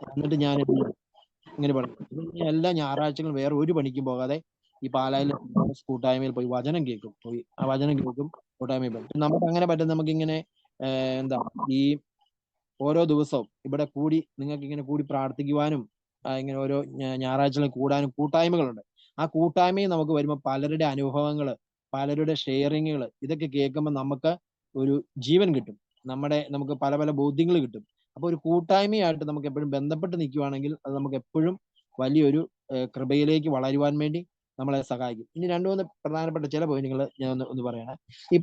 എന്നിട്ട് ഞാൻ ഇങ്ങനെ പഠിക്കും. എല്ലാ ഞായറാഴ്ചകളും വേറെ ഒരു പണിക്കും പോകാതെ ഈ പാലായിലെ കൂട്ടായ്മയിൽ പോയി വചനം കേൾക്കും. ആ വചനം കേൾക്കും, കൂട്ടായ്മയിൽ പോകും. നമുക്ക് അങ്ങനെ പറ്റും. നമുക്കിങ്ങനെ എന്താ ഈ ഓരോ ദിവസവും ഇവിടെ കൂടി നിങ്ങൾക്ക് ഇങ്ങനെ കൂടി പ്രാർത്ഥിക്കുവാനും ഇങ്ങനെ ഓരോ ഞായറാഴ്ചകളിൽ കൂടാനും കൂട്ടായ്മകളുണ്ട്. ആ കൂട്ടായ്മയിൽ നമുക്ക് വരുമ്പോൾ പലരുടെ അനുഭവങ്ങൾ, പലരുടെ ഷെയറിങ്ങുകൾ, ഇതൊക്കെ കേൾക്കുമ്പോൾ നമുക്ക് ഒരു ജീവൻ കിട്ടും. നമുക്ക് പല പല ബോധ്യങ്ങൾ കിട്ടും. അപ്പൊ ഒരു കൂട്ടായ്മയായിട്ട് നമുക്ക് എപ്പോഴും ബന്ധപ്പെട്ട് നിൽക്കുവാണെങ്കിൽ അത് നമുക്ക് എപ്പോഴും വലിയൊരു കൃപയിലേക്ക് വളരുവാൻ വേണ്ടി നമ്മളെ സഹായിക്കും. ഇനി രണ്ടു മൂന്ന് പ്രധാനപ്പെട്ട ചില പോയിന്റുകൾ ഞാൻ ഒന്ന് പറയണേ. ഈ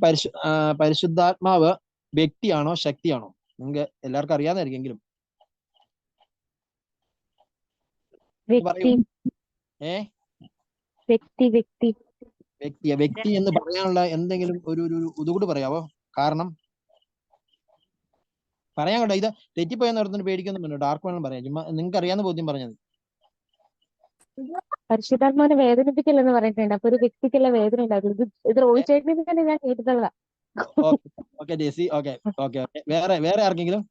പരിശുദ്ധാത്മാവ് വ്യക്തിയാണോ ശക്തിയാണോ? നിങ്ങൾക്ക് എല്ലാവർക്കും അറിയാവുന്നതായിരിക്കും. വ്യക്തി വ്യക്തി എന്ന് പറയാനുള്ള എന്തെങ്കിലും ഒരു ഇതുകൂടി പറയാവോ? കാരണം പറയാൻ കേട്ടോ, ഇത് തെറ്റിപ്പോയെന്ന് ഓർത്തിട്ട് പേടിക്കൊന്നും വേണ്ട, ഡാർക്ക് വേണം പറയാം. ചുമ്മാ നിങ്ങൾക്ക് അറിയാവുന്ന ബോധ്യം പറഞ്ഞത്. പരിശുദ്ധാത്മാവിനെ വേദനിപ്പിക്കില്ലെന്ന് പറഞ്ഞിട്ടുണ്ട്. അപ്പൊ ഒരു വ്യക്തിക്കുള്ള വേദന ഉണ്ടാകും. ഇത് റോയി ചേട്ടനിൽ തന്നെ ഞാൻ കേട്ടിട്ടുള്ള. Okay daisy, okay. വേറെ ആർക്കെങ്കിലും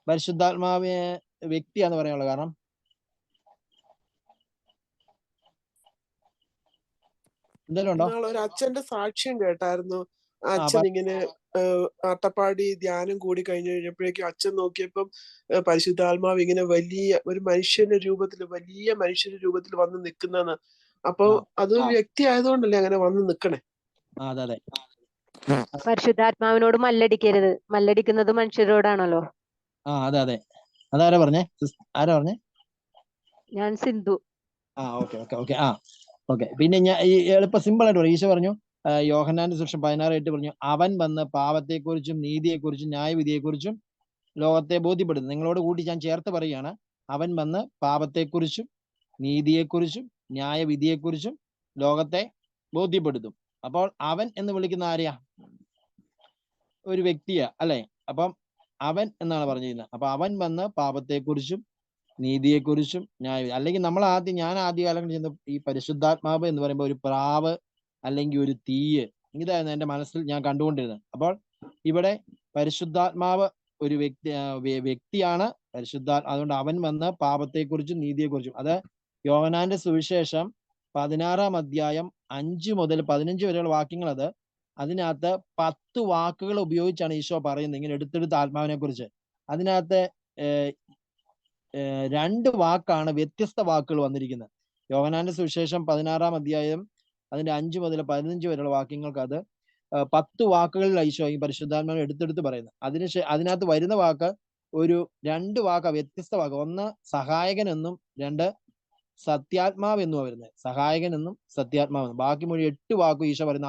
പരിശുദ്ധാത്മാവിനെ വ്യക്തിയാന്ന് പറയാനുള്ള കാരണം? എന്തെങ്കിലും ഉണ്ടോ? ഒരു അച്ഛന്റെ സാക്ഷ്യം കേട്ടായിരുന്നു. അച്ഛൻ ഇങ്ങനെ അട്ടപ്പാടി ധ്യാനം കൂടി കഴിഞ്ഞപ്പോഴേക്കും അച്ഛൻ നോക്കിയപ്പം പരിശുദ്ധാത്മാവ് ഇങ്ങനെ വലിയ മനുഷ്യന്റെ രൂപത്തിൽ വന്ന് നിൽക്കുന്നതെന്ന്. അപ്പൊ അത് വ്യക്തി ആയതുകൊണ്ടല്ലേ അങ്ങനെ വന്ന് നിക്കണേ? അതെ. പരിശുദ്ധാത്മാവിനോട് മല്ലടിക്കരുത്, മല്ലടിക്കുന്നത് മനുഷ്യരോടാണല്ലോ. അതെ. അതാരാ പറഞ്ഞേ? ആരാ പറഞ്ഞേ? ഞാൻ സിന്ധു. ഓക്കെ. പിന്നെ ഞാൻ ഈ എളുപ്പം സിമ്പിൾ ആയിട്ട് പറയും. ഈശോ പറഞ്ഞു, യോഹന്നാന്റെ സുവിശേഷം 16:8 പറഞ്ഞു, അവൻ വന്ന് പാപത്തെക്കുറിച്ചും നീതിയെക്കുറിച്ചും ന്യായവിധിയെക്കുറിച്ചും ലോകത്തെ ബോധ്യപ്പെടുന്നു. നിങ്ങളോട് കൂട്ടി ഞാൻ ചേർത്ത് പറയുകയാണ്, അവൻ വന്ന് പാപത്തെക്കുറിച്ചും നീതിയെക്കുറിച്ചും ന്യായവിധിയെക്കുറിച്ചും ലോകത്തെ ബോധ്യപ്പെടുത്തും. അപ്പോൾ അവൻ എന്ന് വിളിക്കുന്ന ആരെയാ? ഒരു വ്യക്തിയാ, അല്ലെ? അപ്പം അവൻ എന്നാണ് പറഞ്ഞിരുന്നത്. അപ്പൊ അവൻ വന്ന് പാപത്തെക്കുറിച്ചും നീതിയെക്കുറിച്ചും അല്ലെങ്കിൽ ഞാൻ ആദ്യകാലം ചെയ്യുന്ന ഈ പരിശുദ്ധാത്മാവ് എന്ന് പറയുമ്പോൾ ഒരു പ്രാവ് അല്ലെങ്കിൽ ഒരു തീയ്, ഇതായിരുന്നു എന്റെ മനസ്സിൽ ഞാൻ കണ്ടുകൊണ്ടിരുന്നത്. അപ്പോൾ ഇവിടെ പരിശുദ്ധാത്മാവ് ഒരു വ്യക്തിയാണ് അതുകൊണ്ട് അവൻ വന്ന് പാപത്തെക്കുറിച്ചും നീതിയെക്കുറിച്ചും. അത് യോഹന്നാന്റെ സുവിശേഷം 16-ാം അധ്യായം 5 മുതൽ 15 വരെയുള്ള വാക്യങ്ങൾ. അതിനകത്ത് 10 വാക്കുകൾ ഉപയോഗിച്ചാണ് ഈശോ പറയുന്നത് ഇങ്ങനെ എടുത്തെടുത്ത ആത്മാവിനെ കുറിച്ച്. അതിനകത്ത് 2 വാക്കാണ് വ്യത്യസ്ത വാക്കുകൾ വന്നിരിക്കുന്നത്. യോഹന്നാന്റെ സുവിശേഷം 16-ാം അധ്യായം അതിന്റെ 5 മുതൽ 15 വരെയുള്ള വാക്യങ്ങൾക്ക് അത് 10 വാക്കുകളിൽ ഈശോ ഈ പരിശുദ്ധാത്മാവിനെ എടുത്തെടുത്ത് പറയുന്നത്. അതിനകത്ത് വരുന്ന വാക്ക് 2 വാക്കാ, വ്യത്യസ്ത വാക്ക്. ഒന്ന് സഹായകൻ എന്നും 2 സത്യാത്മാവ് എന്നുമാണ് വരുന്നത്. സഹായകൻ എന്നും സത്യാത്മാവെന്നും. ബാക്കി മൊഴി 8 വാക്കും ഈശോ പറയുന്ന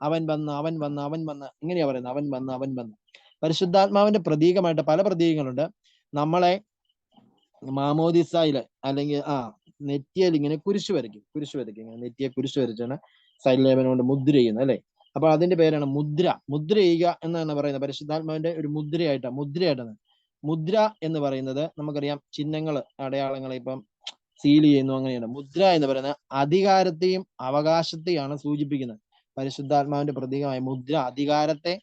അവൻ വന്ന് ഇങ്ങനെയാ പറയുന്നത്. അവൻ വന്ന്. പരിശുദ്ധാത്മാവിന്റെ പ്രതീകമായിട്ട് പല പ്രതീകങ്ങളുണ്ട്. നമ്മളെ മാമോദിസായില് അല്ലെങ്കിൽ നെറ്റിയിൽ ഇങ്ങനെ കുരിശ് വരയ്ക്കും. ഇങ്ങനെ നെറ്റിയെ കുരിശ് വരച്ചാണ് സൈലേപനം കൊണ്ട് മുദ്ര ചെയ്യുന്നത്, അല്ലെ? അപ്പൊ അതിന്റെ പേരാണ് മുദ്ര ചെയ്യുക എന്നാണ് പറയുന്നത്. പരിശുദ്ധാത്മാവിന്റെ ഒരു മുദ്രയായിട്ടാണ്. മുദ്ര എന്ന് പറയുന്നത് നമുക്കറിയാം, ചിഹ്നങ്ങൾ, അടയാളങ്ങൾ ഇപ്പം സീൽ ചെയ്യുന്നു, അങ്ങനെയാണ്. മുദ്ര എന്ന് പറയുന്നത് അധികാരത്തെയും അവകാശത്തെയാണ് സൂചിപ്പിക്കുന്നത്. പരിശുദ്ധാത്മാവിന്റെ പ്രതീകമായ മുദ്ര അധികാരത്തെ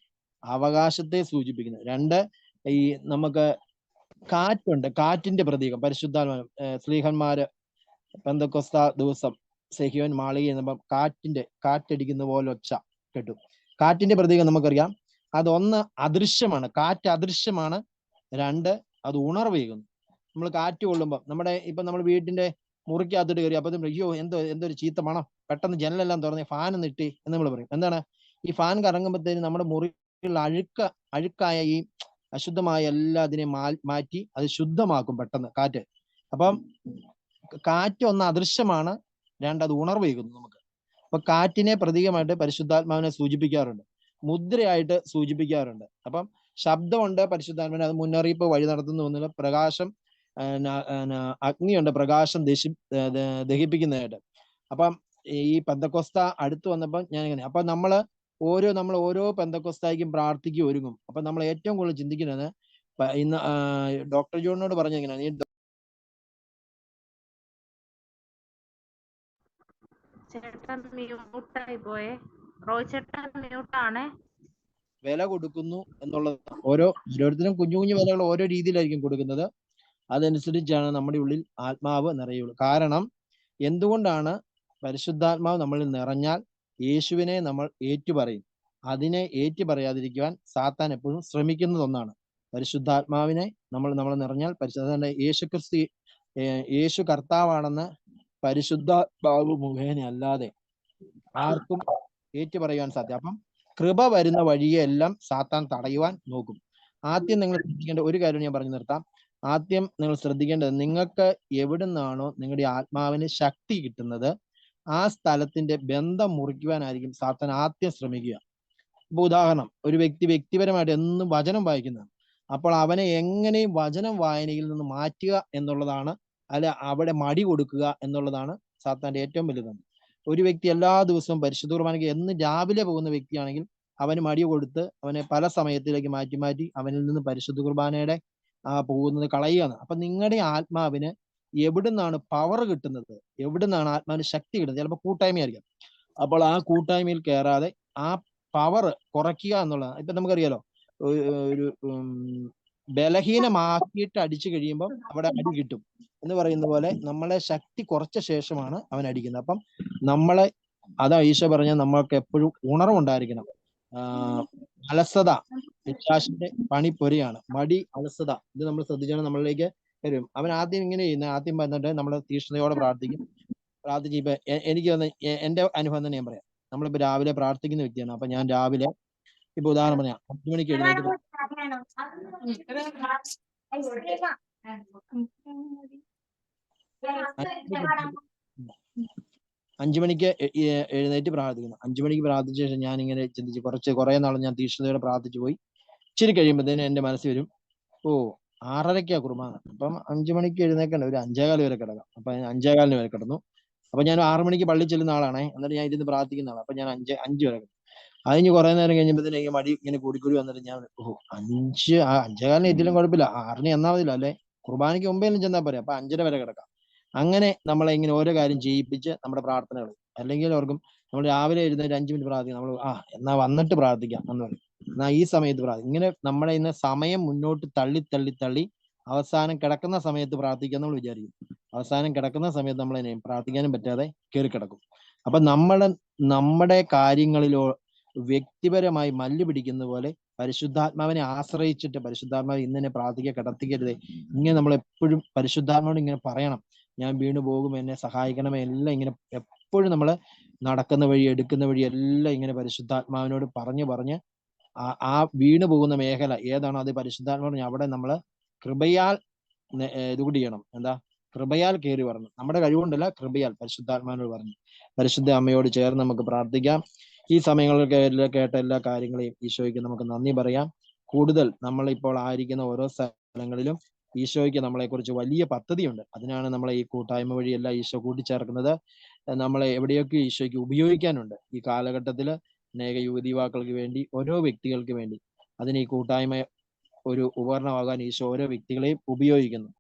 അവകാശത്തെ സൂചിപ്പിക്കുന്നത്. 2 ഈ നമുക്ക് കാറ്റുണ്ട്, കാറ്റിന്റെ പ്രതീകം പരിശുദ്ധാത്മാവ്. സ്ലീഹന്മാര് പെന്തക്കോസ്താ ദിവസം സെഹിയോൻ മാളിക എന്നപ്പം കാറ്റടിക്കുന്ന പോലെ ഒച്ച കേട്ടു. കാറ്റിന്റെ പ്രതീകം നമുക്കറിയാം, അതൊന്ന് അദൃശ്യമാണ്, കാറ്റ് അദൃശ്യമാണ്. 2 അത് ഉണർവേകുന്നു. നമ്മൾ കാറ്റ് കൊള്ളുമ്പോൾ നമ്മൾ വീട്ടിന്റെ മുറിക്കകത്തോട്ട് കയറി, അപ്പൊ അയ്യോ എന്തൊരു ചീത്ത മണം, പെട്ടെന്ന് ജനലെല്ലാം തുറന്ന് ഫാൻ ഒന്ന് ഇട്ടി എന്ന് നമ്മൾ പറയും. എന്താണ് ഈ ഫാൻ കറങ്ങുമ്പോഴത്തേനും നമ്മുടെ മുറിയിൽ അഴുക്കായ ഈ അശുദ്ധമായ എല്ലാത്തിനെയും മാറ്റി അത് ശുദ്ധമാക്കും പെട്ടെന്ന് കാറ്റ്. അപ്പം കാറ്റ് ഒന്ന് അദൃശ്യമാണ്, അത് ഉണർവ്വേകുന്നു നമുക്ക്. അപ്പൊ കാറ്റിനെ പ്രതീകമായിട്ട് പരിശുദ്ധാത്മാവിനെ സൂചിപ്പിക്കാറുണ്ട്, മുദ്രയായിട്ട് സൂചിപ്പിക്കാറുണ്ട്. അപ്പം ശബ്ദമുണ്ട് പരിശുദ്ധാത്മാവിനെ, അത് മുന്നറിയിപ്പ് വഴി നടത്തുന്നു എന്നുള്ള പ്രകാശം, അഗ്നിയുണ്ട് പ്രകാശം ദഹിപ്പിക്കുന്നതായിട്ട്. അപ്പം ഈ പെന്തക്കോസ്ത അടുത്ത് വന്നപ്പോൾ ഞാൻ ഇങ്ങനെ, അപ്പൊ നമ്മൾ ഓരോ പെന്തക്കോസ്തായ്ക്കും പ്രാർത്ഥിക്കും ഒരുങ്ങും. അപ്പൊ നമ്മൾ ഏറ്റവും കൂടുതൽ ചിന്തിക്കുന്നത് ഇന്ന് ഡോക്ടർ ജോണിനോട് പറഞ്ഞ എങ്ങനെയാണ്, ഈ ചേട്ടൻ മ്യൂട്ടായി പോയേ. റോയ് ചേട്ടൻ മ്യൂട്ടാണേ. വില കൊടുക്കുന്നു എന്നുള്ളത് ഓരോരുത്തരും കുഞ്ഞു കുഞ്ഞു വിലകൾ ഓരോ രീതിയിലായിരിക്കും കൊടുക്കുന്നത്. അതനുസരിച്ചാണ് നമ്മുടെ ഉള്ളിൽ ആത്മാവ് നിറയുള്ളൂ. കാരണം എന്തുകൊണ്ടാണ് പരിശുദ്ധാത്മാവ് നമ്മളിൽ നിറഞ്ഞാൽ യേശുവിനെ നമ്മൾ ഏറ്റുപറയും. അതിനെ ഏറ്റുപറയാതിരിക്കുവാൻ സാത്താൻ എപ്പോഴും ശ്രമിക്കുന്നത് ഒന്നാണ്. പരിശുദ്ധാത്മാവിനെ നമ്മൾ നിറഞ്ഞാൽ യേശു കർത്താവാണെന്ന് പരിശുദ്ധാത്മാവ് മുഖേന അല്ലാതെ ആർക്കും ഏറ്റുപറയുവാൻ സാധ്യത. അപ്പം കൃപ വരുന്ന വഴിയെല്ലാം സാത്താൻ തടയുവാൻ നോക്കും. ആദ്യം നിങ്ങൾ ശ്രദ്ധിക്കേണ്ട ഒരു കാര്യം ഞാൻ പറഞ്ഞു നിർത്താം. ആദ്യം നിങ്ങൾ ശ്രദ്ധിക്കേണ്ടത്, നിങ്ങൾക്ക് എവിടുന്നാണോ നിങ്ങളുടെ ആത്മാവിന് ശക്തി കിട്ടുന്നത് ആ സ്ഥലത്തിന്റെ ബന്ധം മുറിക്കുവാനായിരിക്കും സാത്താൻ ആദ്യം ശ്രമിക്കുക. ഇപ്പൊ ഉദാഹരണം, ഒരു വ്യക്തിപരമായിട്ട് എന്നും വചനം വായിക്കുന്നതാണ്. അപ്പോൾ അവനെ എങ്ങനെയും വചനം വായനയിൽ നിന്ന് മാറ്റുക എന്നുള്ളതാണ്, അല്ല അവിടെ മടി കൊടുക്കുക എന്നുള്ളതാണ് സാത്താന്റെ ഏറ്റവും വലുതാണ്. ഒരു വ്യക്തി എല്ലാ ദിവസവും പരിശുദ്ധ കുർബാനയ്ക്ക് എന്ന് രാവിലെ പോകുന്ന വ്യക്തിയാണെങ്കിൽ അവന് മടി കൊടുത്ത് അവനെ പല സമയത്തിലേക്ക് മാറ്റി അവനിൽ നിന്ന് പരിശുദ്ധ കുർബാനയുടെ പോകുന്നത് കളയുകയാണ്. അപ്പൊ നിങ്ങളുടെ ആത്മാവിന് എവിടുന്നാണ് പവർ കിട്ടുന്നത്, എവിടുന്നാണ് ആത്മാവിന് ശക്തി കിട്ടുന്നത്, ചിലപ്പോൾ കൂട്ടായ്മയായിരിക്കാം. അപ്പോൾ ആ കൂട്ടായ്മയിൽ കയറാതെ ആ പവർ കുറയ്ക്കുക എന്നുള്ളതാണ്. ഇപ്പൊ നമുക്കറിയാലോ, ഒരു ബലഹീനമാക്കിയിട്ട് അടിച്ചു കഴിയുമ്പോൾ അവിടെ അടി കിട്ടും എന്ന് പറയുന്ന പോലെ നമ്മളെ ശക്തി കുറച്ച ശേഷമാണ് അവൻ അടിക്കുന്നത്. അപ്പം അതാ ഈശോ പറഞ്ഞ നമ്മൾക്ക് എപ്പോഴും ഉണർവുണ്ടായിരിക്കണം. അലസത പിശാചിന്റെ പണിപ്പൊരയാണ്, മടി, അലസത. ഇത് നമ്മൾ ശ്രദ്ധിച്ചാൽ നമ്മളിലേക്ക് വരും. അവൻ ആദ്യം ഇങ്ങനെ ചെയ്യുന്നത്, ആദ്യം വന്നിട്ട് നമ്മൾ തീഷ്ണതയോടെ പ്രാർത്ഥിച്ച് ഇപ്പൊ എനിക്ക് എന്റെ അനുഭവം തന്നെ ഞാൻ പറയാം. നമ്മളിപ്പോ രാവിലെ പ്രാർത്ഥിക്കുന്ന വ്യക്തിയാണ്. അപ്പൊ ഞാൻ രാവിലെ ഇപ്പൊ ഉദാഹരണം പറയാം, 5 മണിക്ക് എഴുന്നേറ്റ് 5 മണിക്ക് എഴുന്നേറ്റ് പ്രാർത്ഥിക്കുന്നു. 5 മണിക്ക് പ്രാർത്ഥിച്ച ശേഷം ഞാൻ ഇങ്ങനെ ചിന്തിച്ച് കുറെ നാൾ ഞാൻ തീഷ്ണതയോടെ പ്രാർത്ഥിച്ചു പോയി. ഇച്ചിരി കഴിയുമ്പോഴത്തേനും എന്റെ മനസ്സിൽ വരും, 6:30 കുർബാന, അപ്പം 5 മണിക്ക് എഴുന്നേക്കണ്ട, ഒരു 5:15 വരെ കിടക്കാം. അപ്പൊ 5:15 വരെ കിടന്നു. അപ്പൊ ഞാൻ 6 മണിക്ക് പള്ളി ചെല്ലുന്ന ആളാണേ, എന്നിട്ട് ഞാൻ ഇരുന്ന് പ്രാർത്ഥിക്കുന്ന ആളാണ്. അപ്പൊ ഞാൻ 5 വരെ കിടന്നു. അതിന് കുറെ നേരം കഴിഞ്ഞപ്പോഴത്തേനും എനിക്ക് മടി ഇങ്ങനെ കൂടിക്കൂടി വന്നിട്ട് ഞാൻ 5:15 എത്തിയാലും കുഴപ്പമില്ല, 6 എന്നാ മതിയല്ലോ, അല്ലെ കുർബാനയ്ക്ക് മുമ്പേലും ചെന്നാൽ പോരെ, അപ്പൊ 5:30 വരെ കിടക്കാം. അങ്ങനെ നമ്മളെ ഇങ്ങനെ ഓരോ കാര്യം ചെയ്യിപ്പിച്ച് നമ്മുടെ പ്രാർത്ഥനകൾ, അല്ലെങ്കിൽ ഓർക്കും നമ്മൾ രാവിലെ എഴുന്നേറ്റ് 5 മിനിറ്റ് പ്രാർത്ഥിക്കാം, നമ്മൾ എന്നാ വന്നിട്ട് പ്രാർത്ഥിക്കാം എന്ന് പറയും, എന്നാ ഈ സമയത്ത് പ്രാർത്ഥിക്കും. ഇങ്ങനെ നമ്മളെ ഇന്ന് സമയം മുന്നോട്ട് തള്ളി അവസാനം കിടക്കുന്ന സമയത്ത് പ്രാർത്ഥിക്കാൻ നമ്മൾ വിചാരിക്കും. അവസാനം കിടക്കുന്ന സമയത്ത് നമ്മൾ പ്രാർത്ഥിക്കാനും പറ്റാതെ കയറി കിടക്കും. അപ്പൊ നമ്മുടെ കാര്യങ്ങളിലോ വ്യക്തിപരമായി മല്ല് പിടിക്കുന്ന പോലെ പരിശുദ്ധാത്മാവിനെ ആശ്രയിച്ചിട്ട് പരിശുദ്ധാത്മാവ് ഇന്നെ പ്രാർത്ഥിക്കുക കിടത്തിക്കരുതേ, ഇങ്ങനെ നമ്മൾ എപ്പോഴും പരിശുദ്ധാത്മാവിനോട് ഇങ്ങനെ പറയണം, ഞാൻ വീണു പോകും, എന്നെ സഹായിക്കണമേ, എല്ലാം ഇങ്ങനെ എപ്പോഴും നമ്മൾ നടക്കുന്ന വഴി എടുക്കുന്ന വഴി എല്ലാം ഇങ്ങനെ പരിശുദ്ധാത്മാവിനോട് പറഞ്ഞ് ആ വീണു പോകുന്ന മേഖല ഏതാണോ അത് പരിശുദ്ധാത്മാവ് അവിടെ നമ്മൾ കൃപയാൽ ഇതുകൂടി ചെയ്യണം. കൃപയാൽ കയറി വരണം. നമ്മുടെ കഴിവുകൊണ്ടല്ല, കൃപയാൽ പരിശുദ്ധാത്മാവിനോട് പറഞ്ഞു. പരിശുദ്ധ അമ്മയോട് ചേർന്ന് നമുക്ക് പ്രാർത്ഥിക്കാം. ഈ സമയങ്ങളിലൊക്കെ കേട്ട എല്ലാ കാര്യങ്ങളെയും ഈശോയ്ക്ക് നമുക്ക് നന്ദി പറയാം. കൂടുതൽ നമ്മളിപ്പോൾ ആയിരിക്കുന്ന ഓരോ സ്ഥലങ്ങളിലും ഈശോയ്ക്ക് നമ്മളെക്കുറിച്ച് വലിയ പദ്ധതിയുണ്ട്. അതിനാണ് നമ്മളെ ഈ കൂട്ടായ്മ വഴിയെല്ലാം ഈശോ കൂട്ടിച്ചേർക്കുന്നത്. നമ്മളെ എവിടെയൊക്കെ ഈശോയ്ക്ക് ഉപയോഗിക്കാനുണ്ട്. ഈ കാലഘട്ടത്തിൽ അനേക യുവതീവാക്കൾക്ക് വേണ്ടി, ഓരോ വ്യക്തികൾക്ക് വേണ്ടി, അതിന് ഈ കൂട്ടായ്മ ഒരു ഉപകരണമാകാൻ ഈശോ ഓരോ വ്യക്തികളെയും ഉപയോഗിക്കുന്നു.